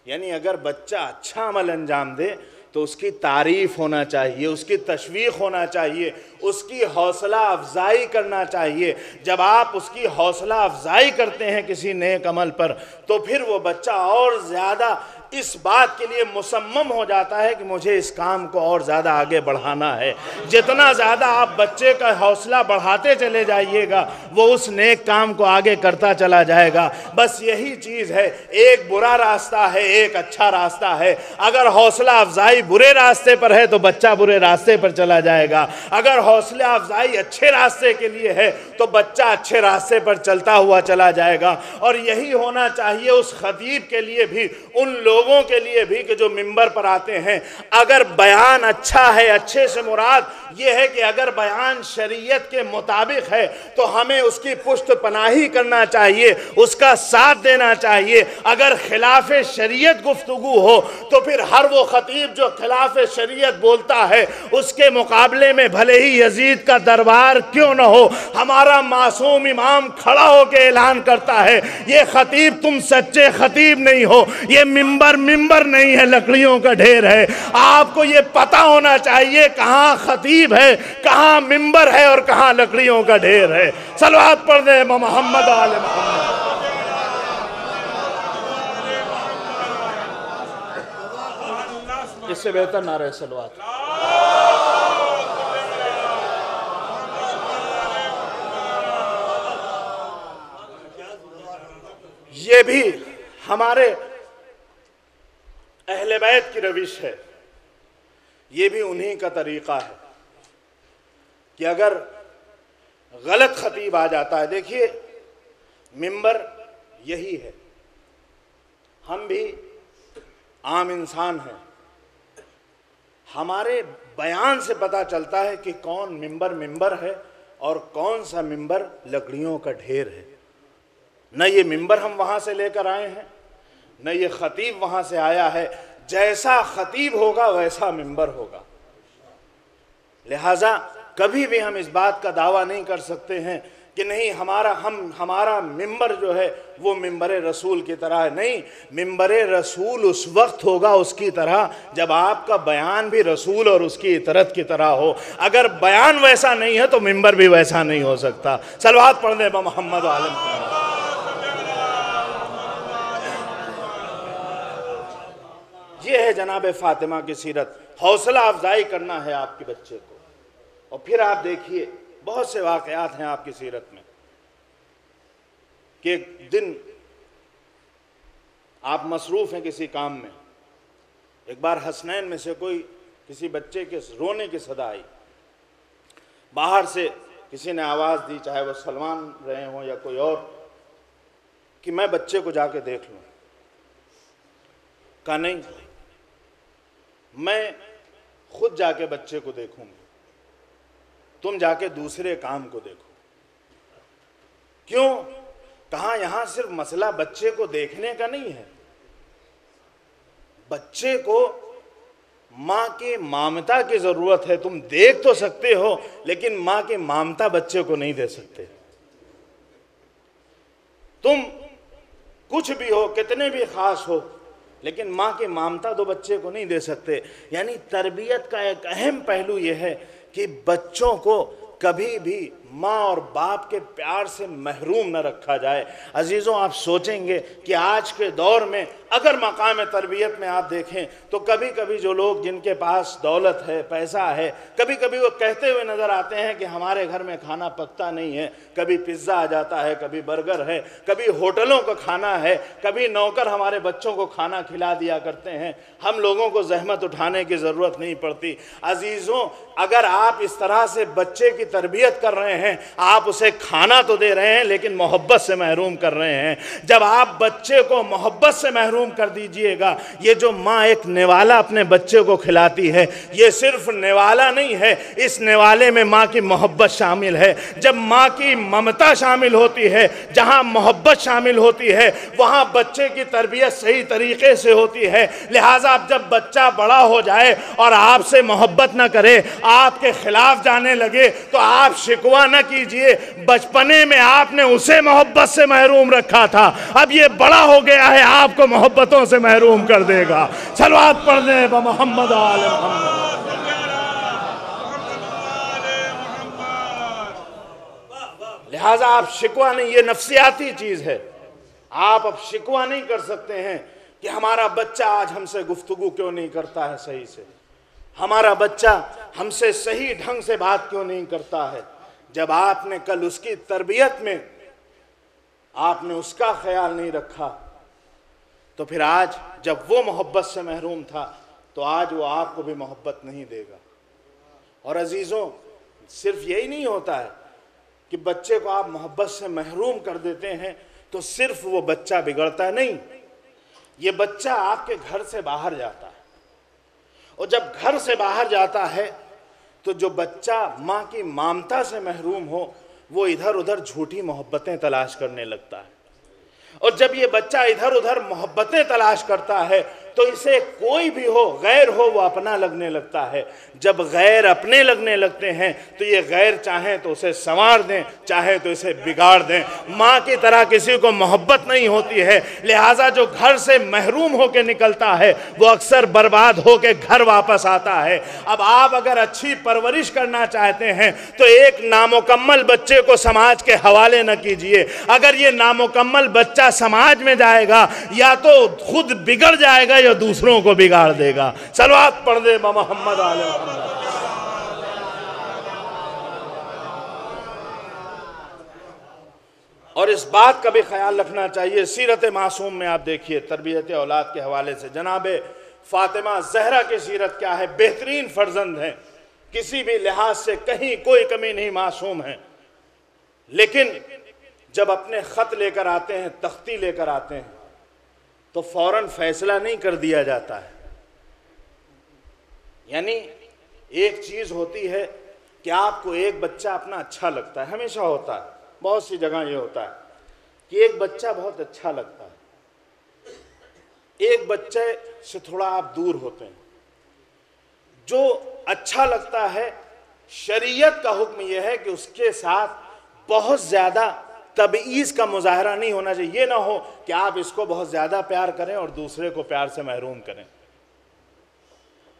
یعنی اگر بچہ اچھا عمل انجام دے تو اس کی تعریف ہونا چاہیے، اس کی تشویق ہونا چاہیے، اس کی حوصلہ افزائی کرنا چاہیے۔ جب آپ اس کی حوصلہ افزائی کرتے ہیں کسی نیک عمل پر تو پھر وہ بچہ اور زیادہ اس بات کے لیے مصمم ہو جاتا ہے کہ مجھے اس کام کو اور زیادہ آگے بڑھانا ہے۔ جتنا زیادہ آپ بچے کا حوصلہ بڑھاتے چلے جائیے گا وہ اس نیک کام کو آگے کرتا چلا جائے گا۔ بس یہی چیز ہے، ایک برا راستہ ہے، ایک اچھا راستہ ہے۔ اگر حوصلہ افزائی برے راستے پر ہے تو بچہ برے راستے پر چلا جائے گا، اگر حوصلہ افزائی اچھے راستے کے لیے ہے تو بچہ اچھے راستے پر چلتا ہوا چلا جائے گا۔ اور یہی ہونا چاہیے اس خطیب کے لیے بھی، ان لوگوں لوگوں کے لیے بھی کہ جو منبر پر آتے ہیں، اگر بیان اچھا ہے، اچھے سے مراد یہ ہے کہ اگر بیان شریعت کے مطابق ہے تو ہمیں اس کی پشت پناہی کرنا چاہیے، اس کا ساتھ دینا چاہیے۔ اگر خلاف شریعت گفتگو ہو تو پھر ہر وہ خطیب جو خلاف شریعت بولتا ہے اس کے مقابلے میں بھلے ہی یزید کا دربار کیوں نہ ہو، ہمارا معصوم امام کھڑا ہو کے اعلان کرتا ہے، یہ خطیب تم سچے خطیب نہیں ہو، یہ منبر نہیں ہے، لکڑیوں کا ڈھیر ہے۔ آپ کو یہ پتہ ہونا چاہیے کہاں خطیب ہے، کہاں منبر ہے اور کہاں لکڑیوں کا ڈھیر ہے۔ صلوات پڑھ دیں محمد آل محمد۔ اس سے بہتر نعرہ صلوات۔ یہ بھی ہمارے اہل بیت کی روش ہے، یہ بھی انہی کا طریقہ ہے کہ اگر غلط خطیب آ جاتا ہے، دیکھیے منبر یہی ہے، ہم بھی عام انسان ہیں، ہمارے بیان سے پتہ چلتا ہے کہ کون منبر ہے اور کون سا منبر لکڑیوں کا ڈھیر ہے۔ نہ یہ منبر ہم وہاں سے لے کر آئے ہیں، نہ یہ خطیب وہاں سے آیا ہے، جیسا خطیب ہوگا ویسا منبر ہوگا۔ لہٰذا کبھی بھی ہم اس بات کا دعویٰ نہیں کر سکتے ہیں کہ نہیں ہمارا منبر جو ہے وہ منبر رسول کی طرح ہے۔ نہیں، منبر رسول اس وقت ہوگا اس کی طرح جب آپ کا بیان بھی رسول اور اس کی اطرت کی طرح ہو۔ اگر بیان ویسا نہیں ہے تو منبر بھی ویسا نہیں ہو سکتا۔ صلوات پڑھ دیں محمد عالم۔ یہ ہے جناب فاطمہ کی سیرت۔ حوصلہ افزائی کرنا ہے آپ کے بچے کو، اور پھر آپ دیکھیے بہت سے واقعات ہیں آپ کی سیرت میں کہ ایک دن آپ مصروف ہیں کسی کام میں، ایک بار حسنین میں سے کسی بچے کے رونے کی صدا آئی، باہر سے کسی نے آواز دی، چاہے وہ سلمان رہے ہوں یا کوئی اور، کہ میں بچے کو جا کے دیکھ لوں۔ کہا نہیں، میں خود جا کے بچے کو دیکھوں گا، تم جا کے دوسرے کام کو دیکھو۔ کیوں؟ کہاں یہاں صرف مسئلہ بچے کو دیکھنے کا نہیں ہے، بچے کو ماں کی مامتا کی ضرورت ہے۔ تم دیکھ تو سکتے ہو لیکن ماں کی مامتا بچے کو نہیں دے سکتے۔ تم کچھ بھی ہو، کتنے بھی خاص ہو، لیکن ماں کی مامتا تو بچے کو نہیں دے سکتے۔ یعنی تربیت کا ایک اہم پہلو یہ ہے کہ بچوں کو کبھی بھی ماں اور باپ کے پیار سے محروم نہ رکھا جائے۔ عزیزوں، آپ سوچیں گے کہ آج کے دور میں اگر مقام تربیت میں آپ دیکھیں تو کبھی کبھی جو لوگ جن کے پاس دولت ہے، پیسہ ہے، کبھی کبھی وہ کہتے ہوئے نظر آتے ہیں کہ ہمارے گھر میں کھانا پکتا نہیں ہے، کبھی پیزا آ جاتا ہے، کبھی برگر ہے، کبھی ہوٹلوں کا کھانا ہے، کبھی نوکر ہمارے بچوں کو کھانا کھلا دیا کرتے ہیں، ہم لوگوں کو زحمت اٹھانے کی ضرورت نہیں پڑتی۔ عزیزوں، اگر آپ اس طرح سے بچے کی تربیت کر رہے ہیں، آپ اسے کھانا تو دے رہے ہیں لیکن محبت سے محروم کر رہے ہیں۔ جب آپ بچے کو محبت سے محروم کر دیجئے گا، یہ جو ماں ایک نوالا اپنے بچے کو کھلاتی ہے، یہ صرف نوالا نہیں ہے، اس نوالے میں ماں کی محبت شامل ہے۔ جب ماں کی ممتا شامل ہوتی ہے، جہاں محبت شامل ہوتی ہے، وہاں بچے کی تربیت صحیح طریقے سے ہوتی ہے۔ لہٰذا جب بچہ بڑا ہو جائے اور آپ سے محبت نہ کرے، آپ کے خلاف جانے لگے، تو آپ شکوہ نہ کیجئے، بچپنے میں آپ نے اسے محبت سے محروم رکھا تھا، اب یہ بڑا ہو گیا ہے، آپ کو محبتوں سے محروم کر دے گا۔ صلوات پڑھ دیں محمد آل محمد۔ لہٰذا آپ شکوہ نہیں، یہ نفسیاتی چیز ہے، آپ اب شکوہ نہیں کر سکتے ہیں کہ ہمارا بچہ آج ہم سے گفتگو کیوں نہیں کرتا ہے صحیح سے، ہمارا بچہ ہم سے صحیح ڈھنگ سے بات کیوں نہیں کرتا ہے۔ جب آپ نے کل اس کی تربیت میں آپ نے اس کا خیال نہیں رکھا، تو پھر آج جب وہ محبت سے محروم تھا تو آج وہ آپ کو بھی محبت نہیں دے گا۔ اور عزیزوں، صرف یہی نہیں ہوتا ہے کہ بچے کو آپ محبت سے محروم کر دیتے ہیں تو صرف وہ بچہ بگڑتا ہے، نہیں، یہ بچہ آپ کے گھر سے باہر جاتا ہے، اور جب گھر سے باہر جاتا ہے تو جو بچہ ماں کی ممتا سے محروم ہو وہ ادھر ادھر جھوٹی محبتیں تلاش کرنے لگتا ہے، اور جب یہ بچہ ادھر ادھر محبتیں تلاش کرتا ہے تو اسے کوئی بھی ہو، غیر ہو، وہ اپنا لگنے لگتا ہے۔ جب غیر اپنے لگنے لگتے ہیں تو یہ غیر چاہیں تو اسے سنوار دیں، چاہے تو اسے بگاڑ دیں۔ ماں کی طرح کسی کو محبت نہیں ہوتی ہے، لہٰذا جو گھر سے محروم ہو کے نکلتا ہے وہ اکثر برباد ہو کے گھر واپس آتا ہے۔ اب آپ اگر اچھی پرورش کرنا چاہتے ہیں تو ایک نامکمل بچے کو سماج کے حوالے نہ کیجئے۔ اگر یہ نامکمل بچہ سماج میں جائے گا یا تو خود بگڑ جائے گا یا دوسروں کو بگاڑ دے گا۔ صلوات پڑھ دے محمد آل محمد۔ اور اس بات کا بھی خیال رکھنا چاہیے، سیرت معصوم میں آپ دیکھیے تربیت اولاد کے حوالے سے جناب فاطمہ زہرا کی سیرت کیا ہے، بہترین فرزند ہیں، کسی بھی لحاظ سے کہیں کوئی کمی نہیں، معصوم ہیں، لیکن جب اپنے خط لے کر آتے ہیں، تختی لے کر آتے ہیں تو فوراً فیصلہ نہیں کر دیا جاتا ہے۔ یعنی ایک چیز ہوتی ہے کہ آپ کو ایک بچہ اپنا اچھا لگتا ہے، ہمیشہ ہوتا ہے، بہت سی جگہ یہ ہوتا ہے کہ ایک بچہ بہت اچھا لگتا ہے، ایک بچے سے تھوڑا آپ دور ہوتے ہیں۔ جو اچھا لگتا ہے، شریعت کا حکم یہ ہے کہ اس کے ساتھ بہت زیادہ تبعیض کا مظاہرہ نہیں ہونا چاہیے۔ یہ نہ ہو کہ آپ اس کو بہت زیادہ پیار کریں اور دوسرے کو پیار سے محروم کریں۔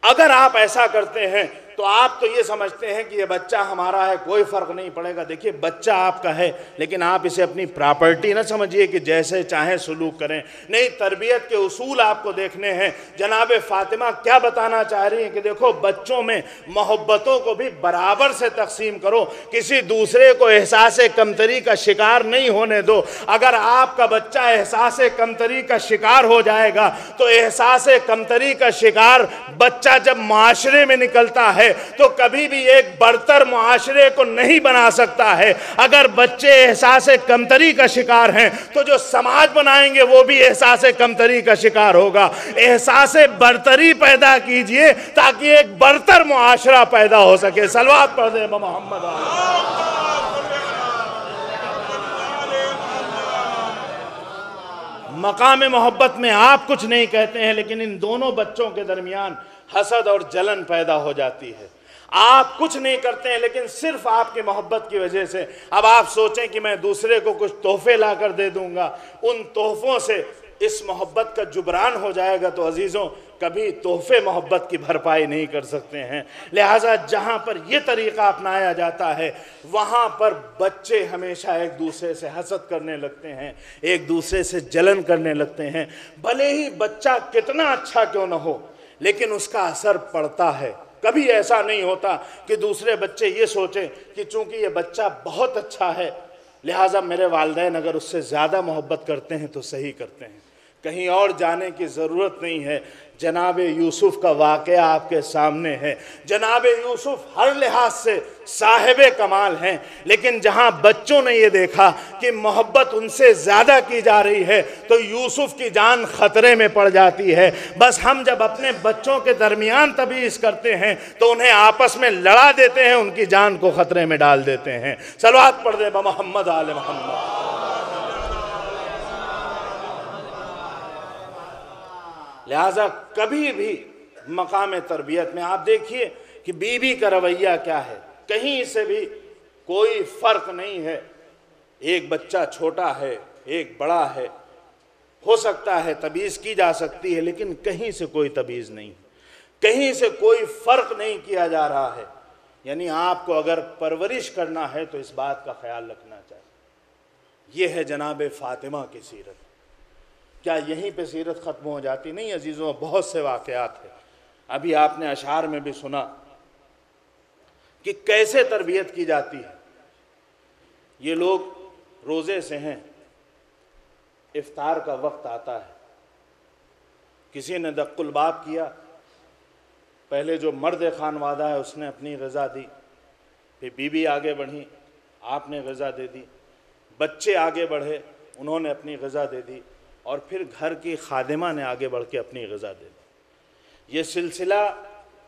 اگر آپ ایسا کرتے ہیں تو آپ تو یہ سمجھتے ہیں کہ یہ بچہ ہمارا ہے، کوئی فرق نہیں پڑے گا۔ دیکھیے بچہ آپ کا ہے، لیکن آپ اسے اپنی پراپرٹی نہ سمجھیے کہ جیسے چاہیں سلوک کریں۔ نہیں، تربیت کے اصول آپ کو دیکھنے ہیں۔ جناب فاطمہ کیا بتانا چاہ رہی ہیں کہ دیکھو بچوں میں محبتوں کو بھی برابر سے تقسیم کرو، کسی دوسرے کو احساس کمتری کا شکار نہیں ہونے دو۔ اگر آپ کا بچہ احساس کمتری کا شکار ہو جائے گا تو احساس کمتری کا شکار بچہ جب معاشرے میں نکلتا ہے تو کبھی بھی ایک برتر معاشرے کو نہیں بنا سکتا ہے۔ اگر بچے احساس کمتری کا شکار ہیں تو جو سماج بنائیں گے وہ بھی احساس کمتری کا شکار ہوگا۔ احساس برتری پیدا کیجئے تاکہ ایک برتر معاشرہ پیدا ہو سکے۔ صلوات پڑھ دیں محمد آل۔ مقام محبت میں آپ کچھ نہیں کہتے ہیں، لیکن ان دونوں بچوں کے درمیان حسد اور جلن پیدا ہو جاتی ہے۔ آپ کچھ نہیں کرتے ہیں لیکن صرف آپ کی محبت کی وجہ سے اب آپ سوچیں کہ میں دوسرے کو کچھ تحفے لا کر دے دوں گا، ان تحفوں سے اس محبت کا جبران ہو جائے گا، تو عزیزوں کبھی تحفے محبت کی بھرپائی نہیں کر سکتے ہیں۔ لہٰذا جہاں پر یہ طریقہ اپنایا جاتا ہے وہاں پر بچے ہمیشہ ایک دوسرے سے حسد کرنے لگتے ہیں، ایک دوسرے سے جلن کرنے لگتے ہیں۔ بھلے ہی بچہ کتنا اچھا کیوں نہ ہو لیکن اس کا اثر پڑتا ہے۔ کبھی ایسا نہیں ہوتا کہ دوسرے بچے یہ سوچیں کہ چونکہ یہ بچہ بہت اچھا ہے لہٰذا میرے والدین اگر اس سے زیادہ محبت کرتے ہیں تو صحیح کرتے ہیں۔ کہیں اور جانے کی ضرورت نہیں ہے۔ جناب یوسف کا واقعہ آپ کے سامنے ہے۔ جناب یوسف ہر لحاظ سے صاحب کمال ہیں، لیکن جہاں بچوں نے یہ دیکھا کہ محبت ان سے زیادہ کی جا رہی ہے تو یوسف کی جان خطرے میں پڑ جاتی ہے۔ بس ہم جب اپنے بچوں کے درمیان تمیز کرتے ہیں تو انہیں آپس میں لڑا دیتے ہیں، ان کی جان کو خطرے میں ڈال دیتے ہیں۔ صلوات پڑھ دیں محمد آل محمد۔ لہٰذا کبھی بھی مقام تربیت میں آپ دیکھیے کہ بیوی کا رویہ کیا ہے، کہیں سے بھی کوئی فرق نہیں ہے۔ ایک بچہ چھوٹا ہے، ایک بڑا ہے، ہو سکتا ہے تمیز کی جا سکتی ہے لیکن کہیں سے کوئی تمیز نہیں، کہیں سے کوئی فرق نہیں کیا جا رہا ہے۔ یعنی آپ کو اگر پرورش کرنا ہے تو اس بات کا خیال رکھنا چاہیے۔ یہ ہے جناب فاطمہ کی سیرت۔ کیا یہیں پہ سیرت ختم ہو جاتی؟ نہیں عزیزوں، بہت سے واقعات ہیں۔ ابھی آپ نے اشعار میں بھی سنا کہ کیسے تربیت کی جاتی ہے۔ یہ لوگ روزے سے ہیں، افطار کا وقت آتا ہے، کسی نے دق الباب کیا، پہلے جو مرد خانوادہ ہے اس نے اپنی غذا دی، پھر بیوی آگے بڑھی، آپ نے غذا دے دی، بچے آگے بڑھے، انہوں نے اپنی غذا دے دی، اور پھر گھر کی خادمہ نے آگے بڑھ کے اپنی غذا دے دی۔ یہ سلسلہ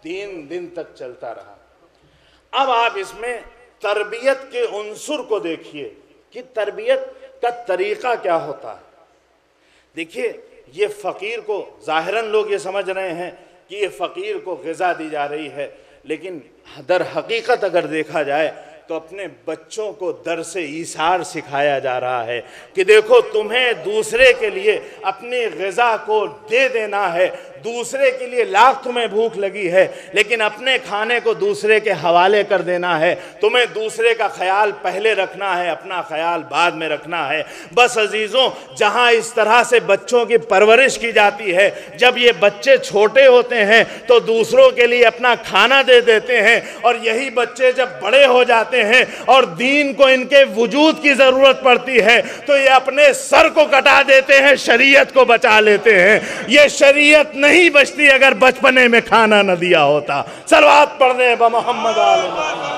3 دن تک چلتا رہا۔ اب آپ اس میں تربیت کے عنصر کو دیکھیے کہ تربیت کا طریقہ کیا ہوتا ہے۔ دیکھیے یہ فقیر کو ظاہراً لوگ یہ سمجھ رہے ہیں کہ یہ فقیر کو غذا دی جا رہی ہے، لیکن در حقیقت اگر دیکھا جائے تو اپنے بچوں کو درس ایثار سکھایا جا رہا ہے کہ دیکھو تمہیں دوسرے کے لیے اپنی غذا کو دے دینا ہے، دوسرے کے لیے لاکھ تمہیں بھوک لگی ہے لیکن اپنے کھانے کو دوسرے کے حوالے کر دینا ہے، تمہیں دوسرے کا خیال پہلے رکھنا ہے، اپنا خیال بعد میں رکھنا ہے۔ بس عزیزوں، جہاں اس طرح سے بچوں کی پرورش کی جاتی ہے، جب یہ بچے چھوٹے ہوتے ہیں تو دوسروں کے لیے اپنا کھانا دے دیتے ہیں، اور یہی بچے جب بڑے ہو جاتے ہیں اور دین کو ان کے وجود کی ضرورت پڑتی ہے تو یہ اپنے سر کو کٹا دیتے ہیں، شریعت کو بچا لیتے ہیں۔ یہ شریعت نہیں بچتی اگر بچپنے میں کھانا نہ دیا ہوتا۔ صلوات پڑھ دیں بمحمد آل محمد۔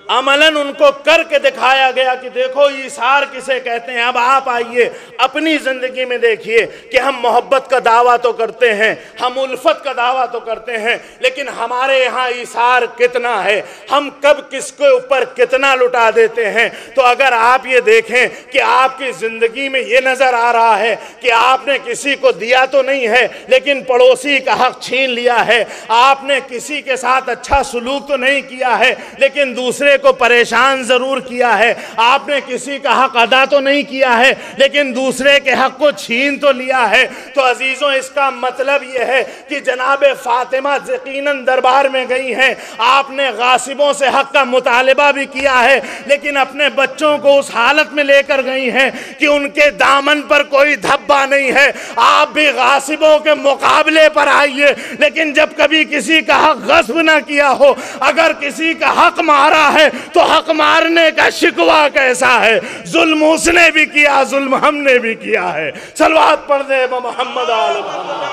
عملاً ان کو کر کے دکھایا گیا کہ دیکھو ایثار کسے کہتے ہیں۔ اب آپ آئیے اپنی زندگی میں دیکھیے کہ ہم محبت کا دعویٰ تو کرتے ہیں، ہم الفت کا دعویٰ تو کرتے ہیں، لیکن ہمارے یہاں ایثار کتنا ہے، ہم کب کس کے اوپر کتنا لٹا دیتے ہیں۔ تو اگر آپ یہ دیکھیں کہ آپ کی زندگی میں یہ نظر آ رہا ہے کہ آپ نے کسی کو دیا تو نہیں ہے لیکن پڑوسی کا حق چھین لیا ہے، آپ نے کسی کے ساتھ اچھا سلوک تو نہیں کیا ہے لیکن دوسرے کو پریشان ضرور کیا ہے، آپ نے کسی کا حق ادا تو نہیں کیا ہے لیکن دوسرے کے حق کو چھین تو لیا ہے، تو عزیزوں اس کا مطلب یہ ہے کہ جناب فاطمہ یقیناً دربار میں گئی ہیں، آپ نے غاصبوں سے حق کا مطالبہ بھی کیا ہے لیکن اپنے بچوں کو اس حالت میں لے کر گئی ہیں کہ ان کے دامن پر کوئی دھبا نہیں ہے۔ آپ بھی غاصبوں کے مقابلے پر آئیے، لیکن جب کبھی کسی کا حق غصب نہ کیا ہو، اگر کسی کا حق مارا ہے تو حق مارنے کا شکوہ کیسا ہے؟ ظلم اس نے بھی کیا، ظلم ہم نے بھی کیا ہے۔ صلوات پڑھ دے محمد آل محمد۔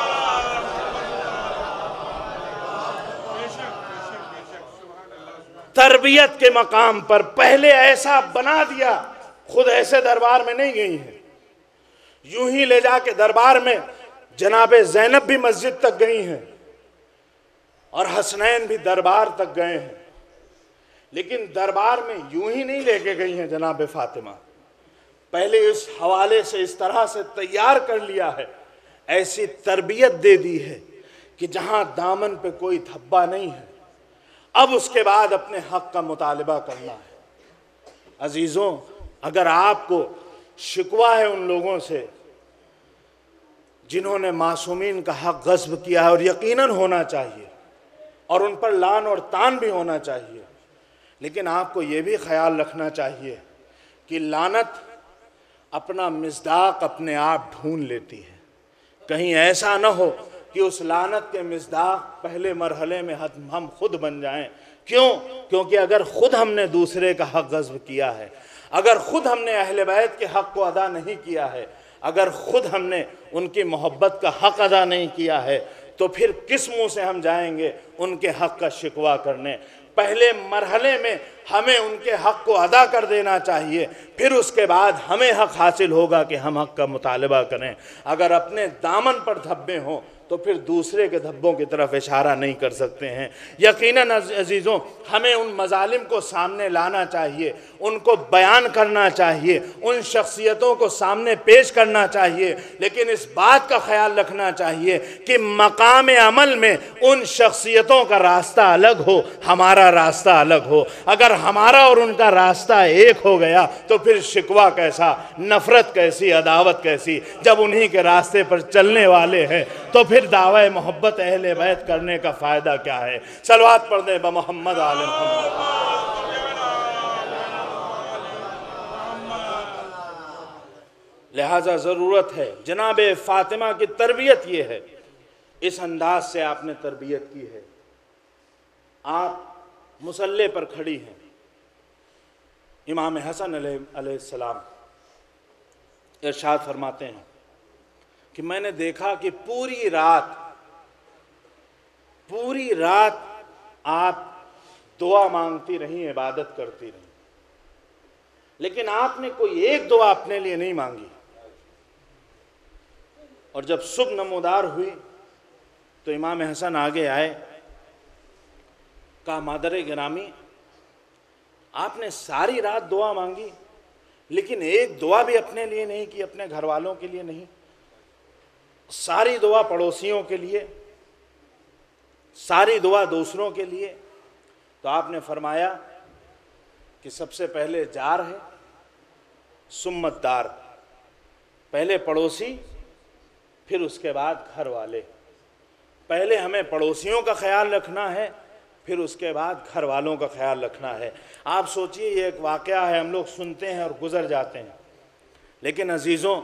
تربیت کے مقام پر پہلے ایسا بنا دیا، خود ایسے دربار میں نہیں گئی ہیں، یوں ہی لے جا کے دربار میں جناب زینب بھی مسجد تک گئی ہیں اور حسنین بھی دربار تک گئے ہیں، لیکن دربار میں یوں ہی نہیں لے کے گئی ہیں جناب فاطمہ، پہلے اس حوالے سے اس طرح سے تیار کر لیا ہے، ایسی تربیت دے دی ہے کہ جہاں دامن پہ کوئی دھبا نہیں ہے، اب اس کے بعد اپنے حق کا مطالبہ کرنا ہے۔ عزیزوں، اگر آپ کو شکوہ ہے ان لوگوں سے جنہوں نے معصومین کا حق غصب کیا ہے، اور یقیناً ہونا چاہیے اور ان پر لعن اور طعن بھی ہونا چاہیے، لیکن آپ کو یہ بھی خیال رکھنا چاہیے کہ لعنت اپنا مصداق اپنے آپ ڈھونڈ لیتی ہے، کہیں ایسا نہ ہو کہ اس لعنت کے مصداق پہلے مرحلے میں ہم خود بن جائیں۔ کیونکہ اگر خود ہم نے دوسرے کا حق غصب کیا ہے، اگر خود ہم نے اہل بیت کے حق کو ادا نہیں کیا ہے، اگر خود ہم نے ان کی محبت کا حق ادا نہیں کیا ہے، تو پھر کس منہ سے ہم جائیں گے ان کے حق کا شکوہ کرنے؟ پہلے مرحلے میں ہمیں ان کے حق کو ادا کر دینا چاہیے، پھر اس کے بعد ہمیں حق حاصل ہوگا کہ ہم حق کا مطالبہ کریں۔ اگر اپنے دامن پر دھبے ہوں تو پھر دوسرے کے دھبوں کی طرف اشارہ نہیں کر سکتے ہیں۔ یقیناً عزیزوں، ہمیں ان مظالم کو سامنے لانا چاہیے، ان کو بیان کرنا چاہیے، ان شخصیتوں کو سامنے پیش کرنا چاہیے، لیکن اس بات کا خیال رکھنا چاہیے کہ مقام عمل میں ان شخصیتوں کا راستہ الگ ہو، ہمارا راستہ الگ ہو۔ اگر ہمارا اور ان کا راستہ ایک ہو گیا تو پھر شکوہ کیسا، نفرت کیسی، عداوت کیسی؟ جب انہی کے راستے پر چلنے والے ہیں تو پھر دعوی محبت اہل بیت کرنے کا فائدہ کیا ہے؟ صلوات پڑھ دیں بمحمد آل محمد۔ لہٰذا ضرورت ہے، جناب فاطمہ کی تربیت یہ ہے، اس انداز سے آپ نے تربیت کی ہے۔ آپ مصلی پر کھڑی ہیں، امام حسن علیہ السلام ارشاد فرماتے ہیں کہ میں نے دیکھا کہ پوری رات آپ دعا مانگتی رہیں، عبادت کرتی رہیں، لیکن آپ نے کوئی ایک دعا اپنے لیے نہیں مانگی. اور جب صبح نمودار ہوئی تو امام حسن آگے آئے، کہا مادر گرامی آپ نے ساری رات دعا مانگی لیکن ایک دعا بھی اپنے لیے نہیں کی، اپنے گھر والوں کے لیے نہیں، ساری دعا پڑوسیوں کے لیے، ساری دعا دوسروں کے لیے. تو آپ نے فرمایا کہ سب سے پہلے جار ہے، سمت دار، پہلے پڑوسی پھر اس کے بعد گھر والے. پہلے ہمیں پڑوسیوں کا خیال رکھنا ہے، پھر اس کے بعد گھر والوں کا خیال رکھنا ہے. آپ سوچئے یہ ایک واقعہ ہے، ہم لوگ سنتے ہیں اور گزر جاتے ہیں، لیکن عزیزوں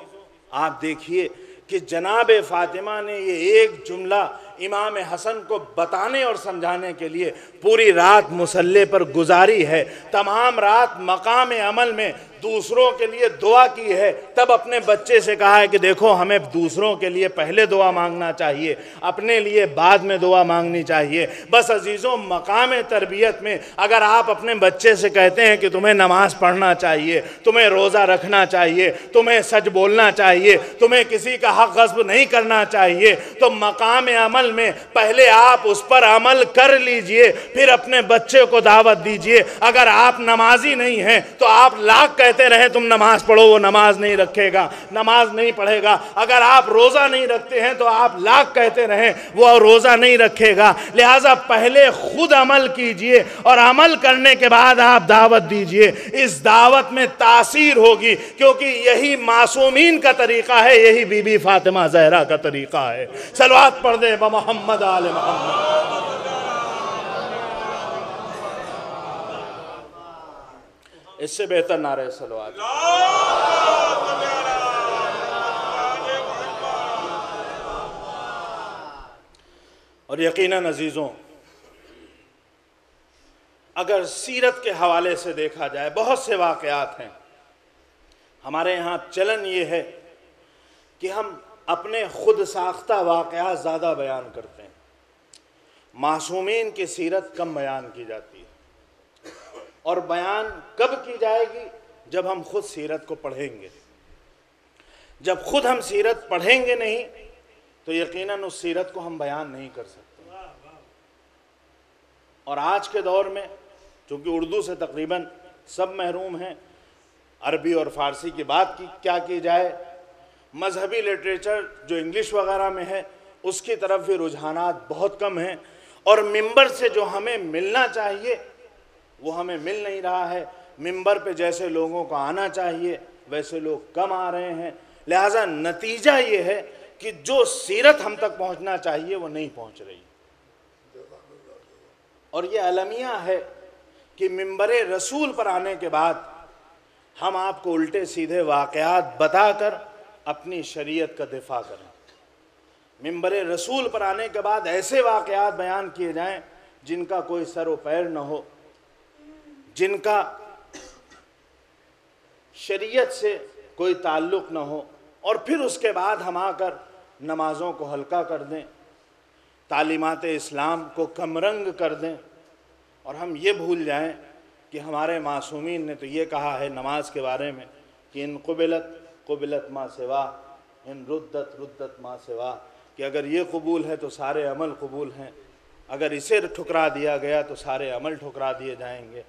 آپ دیکھیے کہ جناب فاطمہ نے یہ ایک جملہ امام حسن کو بتانے اور سمجھانے کے لیے پوری رات مصلی پر گزاری ہے، تمام رات مقام عمل میں دوسروں کے لیے دعا کی ہے. تب اپنے بچے سے کہا ہے کہ دیکھو ہمیں دوسروں کے لیے پہلے دعا مانگنا چاہیے، اپنے لیے بعد میں دعا مانگنی چاہیے. بس عزیزوں مقام تربیت میں اگر آپ اپنے بچے سے کہتے ہیں کہ تمہیں نماز پڑھنا چاہیے، تمہیں روزہ رکھنا چاہیے، تمہیں سچ بولنا چاہیے، تمہیں کسی کا حق غصب نہیں کرنا چاہیے، تو مقام عمل میں پہلے آپ اس پر عمل کر لیجئے، پھر اپنے بچے کو دعوت دیجئے. اگر آپ نمازی نہیں ہیں تو آپ لاکھ کہتے رہیں تم نماز پڑھو، وہ نماز نہیں رکھے گا، نماز نہیں پڑھے گا. اگر آپ روزہ نہیں رکھتے ہیں تو آپ لاکھ کہتے رہیں وہ روزہ نہیں رکھے گا. لہٰذا پہلے خود عمل کیجئے اور عمل کرنے کے بعد آپ دعوت دیجئے. اس دعوت میں تاثیر ہوگی، کیونکہ یہی معصومین کا طریقہ ہے، یہی بی بی فاطمہ زہرا کا طریقہ ہے. صلوات پڑھ دیں بمحمد آل محمد. اس سے بہتر نعرہ صلوات. اور یقیناً عزیزوں اگر سیرت کے حوالے سے دیکھا جائے بہت سے واقعات ہیں. ہمارے یہاں چلن یہ ہے کہ ہم اپنے خود ساختہ واقعات زیادہ بیان کرتے ہیں، معصومین کی سیرت کم بیان کی جاتی ہے. اور بیان کب کی جائے گی؟ جب ہم خود سیرت کو پڑھیں گے. جب خود ہم سیرت پڑھیں گے نہیں تو یقیناً اس سیرت کو ہم بیان نہیں کر سکتے. اور آج کے دور میں چونکہ اردو سے تقریباً سب محروم ہیں، عربی اور فارسی کی بات کیا کی جائے، مذہبی لٹریچر جو انگلش وغیرہ میں ہے اس کی طرف بھی رجحانات بہت کم ہیں، اور ممبر سے جو ہمیں ملنا چاہیے وہ ہمیں مل نہیں رہا ہے. ممبر پہ جیسے لوگوں کو آنا چاہیے ویسے لوگ کم آ رہے ہیں. لہٰذا نتیجہ یہ ہے کہ جو سیرت ہم تک پہنچنا چاہیے وہ نہیں پہنچ رہی. اور یہ المیہ ہے کہ ممبر رسول پر آنے کے بعد ہم آپ کو الٹے سیدھے واقعات بتا کر اپنی شریعت کا دفاع کریں. ممبر رسول پر آنے کے بعد ایسے واقعات بیان کیے جائیں جن کا کوئی سر و پیر نہ ہو، جن کا شریعت سے کوئی تعلق نہ ہو، اور پھر اس کے بعد ہم آ کر نمازوں کو ہلکا کر دیں، تعلیمات اسلام کو کم رنگ کر دیں، اور ہم یہ بھول جائیں کہ ہمارے معصومین نے تو یہ کہا ہے نماز کے بارے میں کہ ان قبلت ما سوا، ان ردت ما سوا، کہ اگر یہ قبول ہے تو سارے عمل قبول ہیں، اگر اسے ٹھکرا دیا گیا تو سارے عمل ٹھکرا دیے جائیں گے.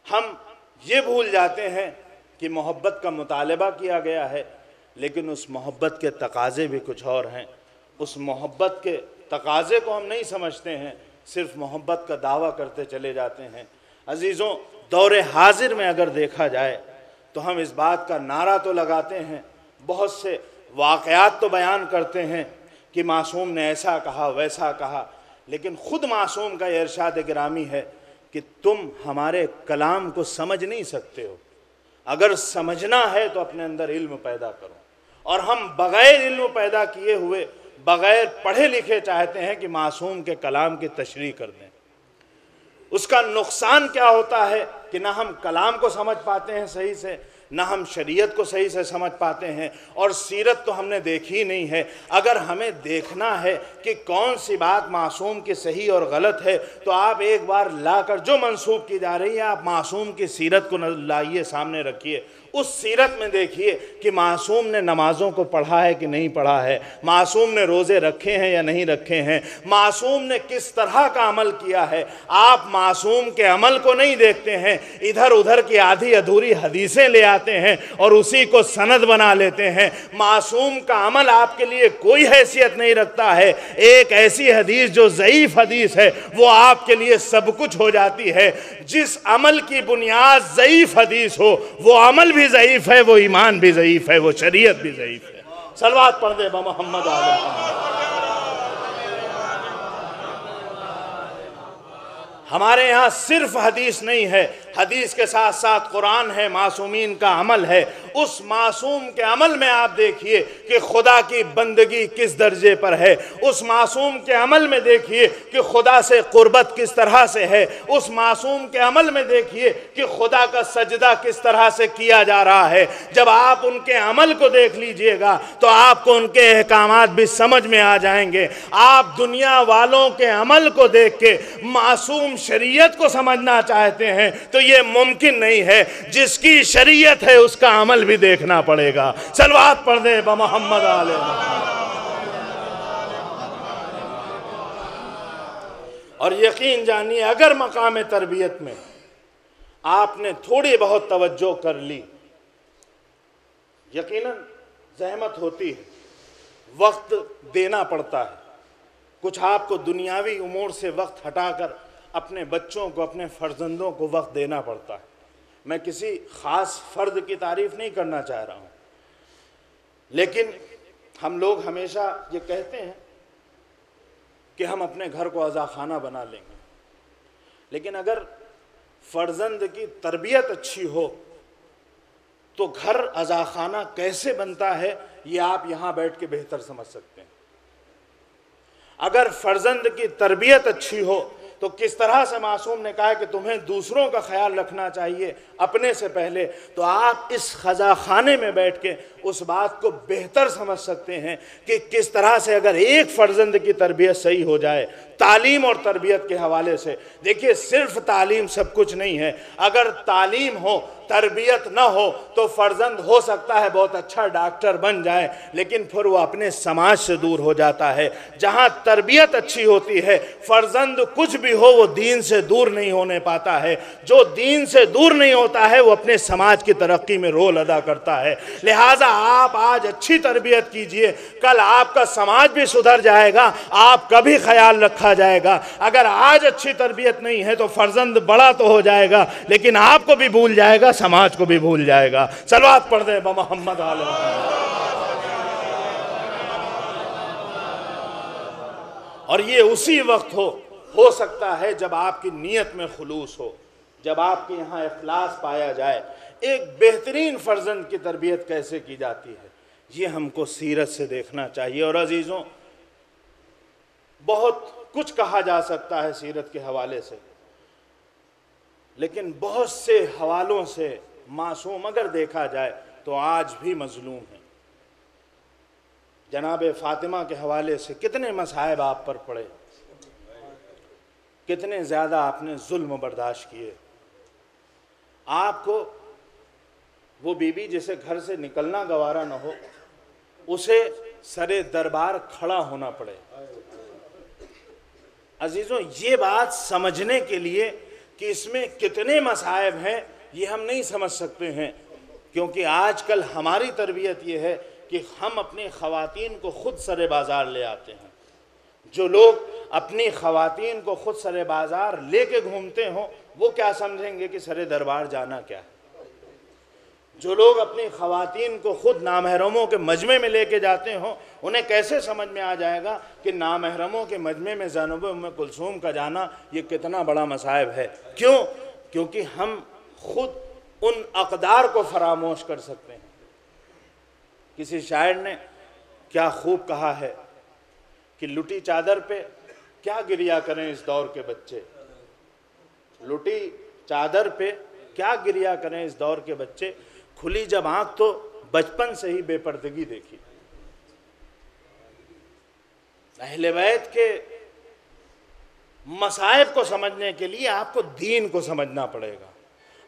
ہم یہ بھول جاتے ہیں کہ محبت کا مطالبہ کیا گیا ہے، لیکن اس محبت کے تقاضے بھی کچھ اور ہیں. اس محبت کے تقاضے کو ہم نہیں سمجھتے ہیں، صرف محبت کا دعویٰ کرتے چلے جاتے ہیں. عزیزوں دور حاضر میں اگر دیکھا جائے تو ہم اس بات کا نعرہ تو لگاتے ہیں، بہت سے واقعات تو بیان کرتے ہیں کہ معصوم نے ایسا کہا ویسا کہا، لیکن خود معصوم کا یہ ارشاد گرامی ہے کہ تم ہمارے کلام کو سمجھ نہیں سکتے ہو، اگر سمجھنا ہے تو اپنے اندر علم پیدا کرو. اور ہم بغیر علم پیدا کیے ہوئے، بغیر پڑھے لکھے چاہتے ہیں کہ معصوم کے کلام کی تشریح کر دیں. اس کا نقصان کیا ہوتا ہے کہ نہ ہم کلام کو سمجھ پاتے ہیں صحیح سے، نہ ہم شریعت کو صحیح سے سمجھ پاتے ہیں، اور سیرت تو ہم نے دیکھی ہی نہیں ہے۔ اگر ہمیں دیکھنا ہے کہ کون سی بات معصوم کی صحیح اور غلط ہے تو آپ ایک بار لا کر جو منسوب کی جا رہی ہے آپ معصوم کی سیرت کو لائیے، سامنے رکھیے، اس سیرت میں دیکھیے کہ معصوم نے نمازوں کو پڑھا ہے کہ نہیں پڑھا ہے، معصوم نے روزے رکھے ہیں یا نہیں رکھے ہیں، معصوم نے کس طرح کا عمل کیا ہے۔ آپ معصوم کے عمل کو نہیں دیکھتے ہیں، ادھر ادھر کی آدھی ادھوری حدیثیں لے آتے ہیں اور اسی کو سند بنا لیتے ہیں۔ معصوم کا عمل آپ کے لیے کوئی حیثیت نہیں رکھتا ہے، ایک ایسی حدیث جو ضعیف حدیث ہے وہ آپ کے لیے سب کچھ ہو جاتی ہے۔ جس عمل کی بنیاد ضعیف حدیث ہو وہ عمل بھی ضعیف ہے، وہ ایمان بھی ضعیف ہے، وہ شریعت بھی ضعیف ہے۔ صلوات پڑھ دے محمد آل محمد۔ ہمارے یہاں صرف حدیث نہیں ہے، حدیث کے ساتھ ساتھ قرآن ہے، معصومین کا عمل ہے۔ اس معصوم کے عمل میں آپ دیکھیے کہ خدا کی بندگی کس درجے پر ہے، اس معصوم کے عمل میں دیکھیے کہ خدا سے قربت کس طرح سے ہے، اس معصوم کے عمل میں دیکھیے کہ خدا کا سجدہ کس طرح سے کیا جا رہا ہے۔ جب آپ ان کے عمل کو دیکھ لیجئے گا تو آپ کو ان کے احکامات بھی سمجھ میں آ جائیں گے۔ آپ دنیا والوں کے عمل کو دیکھ کے معصوم شریعت کو سمجھنا چاہتے ہیں تو یہ ممکن نہیں ہے۔ جس کی شریعت ہے اس کا عمل بھی دیکھنا پڑے گا۔ صلوات پڑھ دیں محمد آل محمد۔ اور یقین جانیے اگر مقام تربیت میں آپ نے تھوڑی بہت توجہ کر لی، یقیناً زحمت ہوتی ہے، وقت دینا پڑتا ہے، کچھ آپ کو دنیاوی امور سے وقت ہٹا کر اپنے بچوں کو، اپنے فرزندوں کو وقت دینا پڑتا ہے۔ میں کسی خاص فرد کی تعریف نہیں کرنا چاہ رہا ہوں، لیکن ہم لوگ ہمیشہ یہ کہتے ہیں کہ ہم اپنے گھر کو عزاخانہ بنا لیں گے، لیکن اگر فرزند کی تربیت اچھی ہو تو گھر عزاخانہ کیسے بنتا ہے یہ آپ یہاں بیٹھ کے بہتر سمجھ سکتے ہیں۔ اگر فرزند کی تربیت اچھی ہو تو کس طرح سے معصوم نے کہا کہ تمہیں دوسروں کا خیال رکھنا چاہیے اپنے سے پہلے، تو آپ اس خزاخانے میں بیٹھ کے اس بات کو بہتر سمجھ سکتے ہیں کہ کس طرح سے اگر ایک فرزند کی تربیت صحیح ہو جائے۔ تعلیم اور تربیت کے حوالے سے دیکھیے صرف تعلیم سب کچھ نہیں ہے، اگر تعلیم ہو تربیت نہ ہو تو فرزند ہو سکتا ہے بہت اچھا ڈاکٹر بن جائے لیکن پھر وہ اپنے سماج سے دور ہو جاتا ہے۔ جہاں تربیت اچھی ہوتی ہے فرزند کچھ بھی ہو وہ دین سے دور نہیں ہونے پاتا ہے، جو دین سے دور نہیں ہوتا ہے وہ اپنے سماج کی ترقی میں رول ادا کرتا ہے۔ لہٰذا آپ آج اچھی تربیت کیجئے، کل آپ کا سماج بھی سدھر جائے گا، آپ کا بھی خیال رکھا جائے گا۔ اگر آج اچھی تربیت نہیں ہے تو فرزند بڑا تو ہو جائے گا لیکن آپ کو بھی بھول جائے گا، سماج کو بھی بھول جائے گا۔ صلوات پڑھ دیں محمد آل محمد۔ اور یہ اسی وقت ہو سکتا ہے جب آپ کی نیت میں خلوص ہو، جب آپ کے یہاں اخلاص پایا جائے۔ ایک بہترین فرزند کی تربیت کیسے کی جاتی ہے یہ ہم کو سیرت سے دیکھنا چاہیے۔ اور عزیزوں بہت کچھ کہا جا سکتا ہے سیرت کے حوالے سے، لیکن بہت سے حوالوں سے معصوم اگر دیکھا جائے تو آج بھی مظلوم ہیں۔ جناب فاطمہ کے حوالے سے کتنے مصائب آپ پر پڑے، کتنے زیادہ آپ نے ظلم برداشت کیے۔ آپ کو وہ بی بی جسے گھر سے نکلنا گوارا نہ ہو اسے سرے دربار کھڑا ہونا پڑے۔ عزیزوں یہ بات سمجھنے کے لیے کہ اس میں کتنے مصائب ہیں یہ ہم نہیں سمجھ سکتے ہیں، کیونکہ آج کل ہماری تربیت یہ ہے کہ ہم اپنی خواتین کو خود سرے بازار لے آتے ہیں۔ جو لوگ اپنی خواتین کو خود سرے بازار لے کے گھومتے ہوں وہ کیا سمجھیں گے کہ سرے دربار جانا کیا ہے؟ جو لوگ اپنی خواتین کو خود نامحرموں کے مجمع میں لے کے جاتے ہوں انہیں کیسے سمجھ میں آ جائے گا کہ نامحرموں کے مجمع میں زینب ام کلثوم کا جانا یہ کتنا بڑا مصائب ہے؟ کیوں؟ کیونکہ ہم خود ان اقدار کو فراموش کر سکتے ہیں۔ کسی شاعر نے کیا خوب کہا ہے کہ لٹی چادر پہ کیا گریا کریں اس دور کے بچے، لٹی چادر پہ کیا گریا کریں اس دور کے بچے، کھلی جب آنکھ تو بچپن سے ہی بے پردگی دیکھی۔ اہل بیت کے مصائب کو سمجھنے کے لیے آپ کو دین کو سمجھنا پڑے گا۔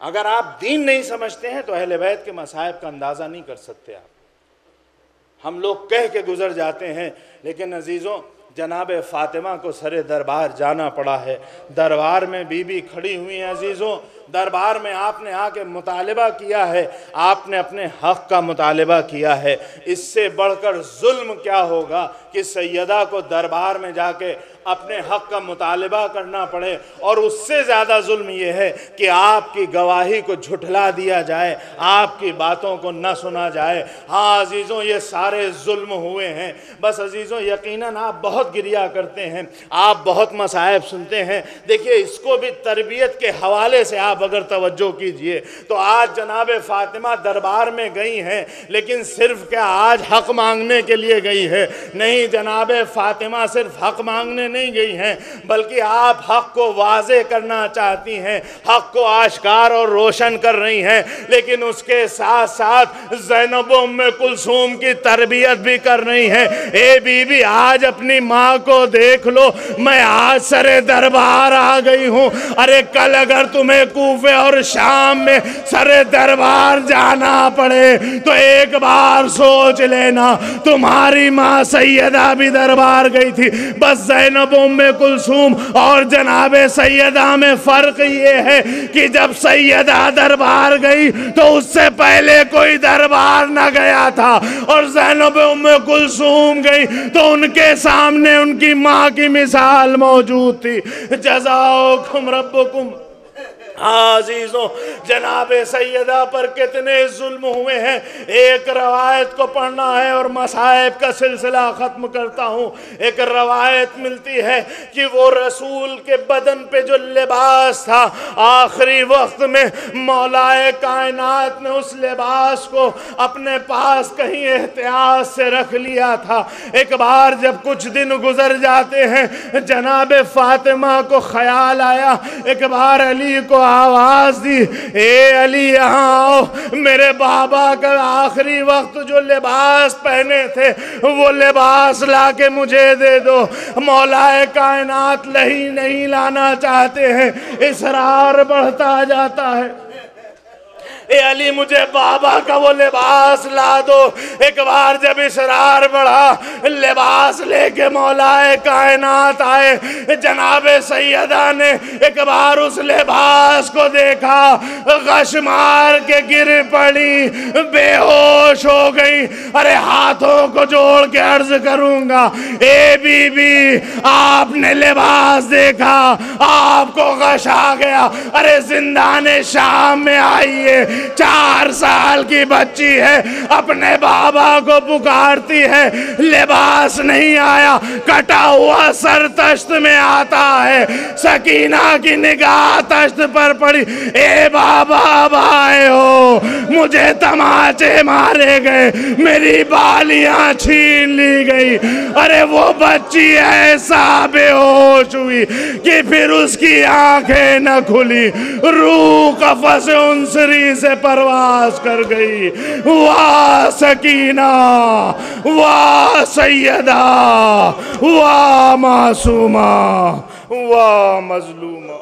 اگر آپ دین نہیں سمجھتے ہیں تو اہل بیت کے مصائب کا اندازہ نہیں کر سکتے آپ۔ ہم لوگ کہہ کے گزر جاتے ہیں، لیکن عزیزوں جناب فاطمہ کو سر دربار جانا پڑا ہے۔ دربار میں بی بی کھڑی ہوئی ہیں عزیزوں، دربار میں آپ نے آ کے مطالبہ کیا ہے، آپ نے اپنے حق کا مطالبہ کیا ہے۔ اس سے بڑھ کر ظلم کیا ہوگا کہ سیدہ کو دربار میں جا کے اپنے حق کا مطالبہ کرنا پڑے، اور اس سے زیادہ ظلم یہ ہے کہ آپ کی گواہی کو جھٹلا دیا جائے، آپ کی باتوں کو نہ سنا جائے۔ ہاں عزیزوں یہ سارے ظلم ہوئے ہیں۔ بس عزیزوں یقیناً آپ بہت گریہ کرتے ہیں، آپ بہت مصائب سنتے ہیں۔ دیکھیے اس کو بھی تربیت کے حوالے سے آپ اگر توجہ کیجئے تو آج جناب فاطمہ دربار میں گئی ہیں، لیکن صرف کیا آج حق مانگنے کے لیے گئی ہے؟ نہیں، جناب فاطمہ صرف حق مانگنے نہیں گئی ہیں، بلکہ آپ حق کو واضح کرنا چاہتی ہیں، حق کو آشکار اور روشن کر رہی ہیں، لیکن اس کے ساتھ ساتھ زینب ام کلثوم کی تربیت بھی کر رہی ہیں۔ اے بی بی آج اپنی ماں کو دیکھ لو، میں آج سر دربار آ گئی ہوں، ارے کل اگر تمہیں کوفے اور شام میں سر دربار جانا پڑے تو ایک بار سوچ لینا، تمہاری ماں سیدہ بھی دربار گئی تھی۔ بس زینب ام کلثوم اور جناب سیدہ میں فرق یہ ہے کہ جب سیدہ دربار گئی تو اس سے پہلے کوئی دربار نہ گیا تھا، اور زینب ام کلثوم گئی تو ان کے سامنے ان کی ماں کی مثال موجود تھی۔ جزاؤکم ربکم۔ عزیزوں جناب سیدہ پر کتنے ظلم ہوئے ہیں۔ ایک روایت کو پڑھنا ہے اور مصائب کا سلسلہ ختم کرتا ہوں۔ ایک روایت ملتی ہے کہ وہ رسول کے بدن پہ جو لباس تھا، آخری وقت میں مولا کائنات نے اس لباس کو اپنے پاس کہیں احتیاط سے رکھ لیا تھا۔ ایک بار جب کچھ دن گزر جاتے ہیں، جناب فاطمہ کو خیال آیا، ایک بار علی کو آواز دی، اے علی یہاں آؤ، میرے بابا کا آخری وقت جو لباس پہنے تھے وہ لباس لا کے مجھے دے دو۔ مولا کائنات لہی نہیں لانا چاہتے ہیں، اصرار بڑھتا جاتا ہے، اے علی مجھے بابا کا وہ لباس لا دو۔ ایک بار جب اصرار بڑھا، لباس لے کے مولا کائنات آئے، جناب سیدہ نے ایک بار اس لباس کو دیکھا، غش مار کے گر پڑی، بے ہوش ہو گئی۔ ارے ہاتھوں کو جوڑ کے عرض کروں گا، اے بی بی آپ نے لباس دیکھا، آپ کو غش آ گیا، ارے زندان شام میں آئیے، 4 سال کی بچی ہے، اپنے بابا کو پکارتی ہے، لباس نہیں آیا، کٹا ہوا سر تشت میں آتا ہے۔ سکینہ کی نگاہ تشت پر پڑی، اے بابا اب آئے ہو، مجھے تماچے مارے گئے، میری بالیاں چھین لی گئی۔ ارے وہ بچی ایسا بے ہوش ہوئی کہ پھر اس کی آنکھیں نہ کھلی، روح قفس انصری سے پرواز کر گئی۔ واہ سکینہ، واہ سیدہ، واہ معصومہ، واہ مظلومہ۔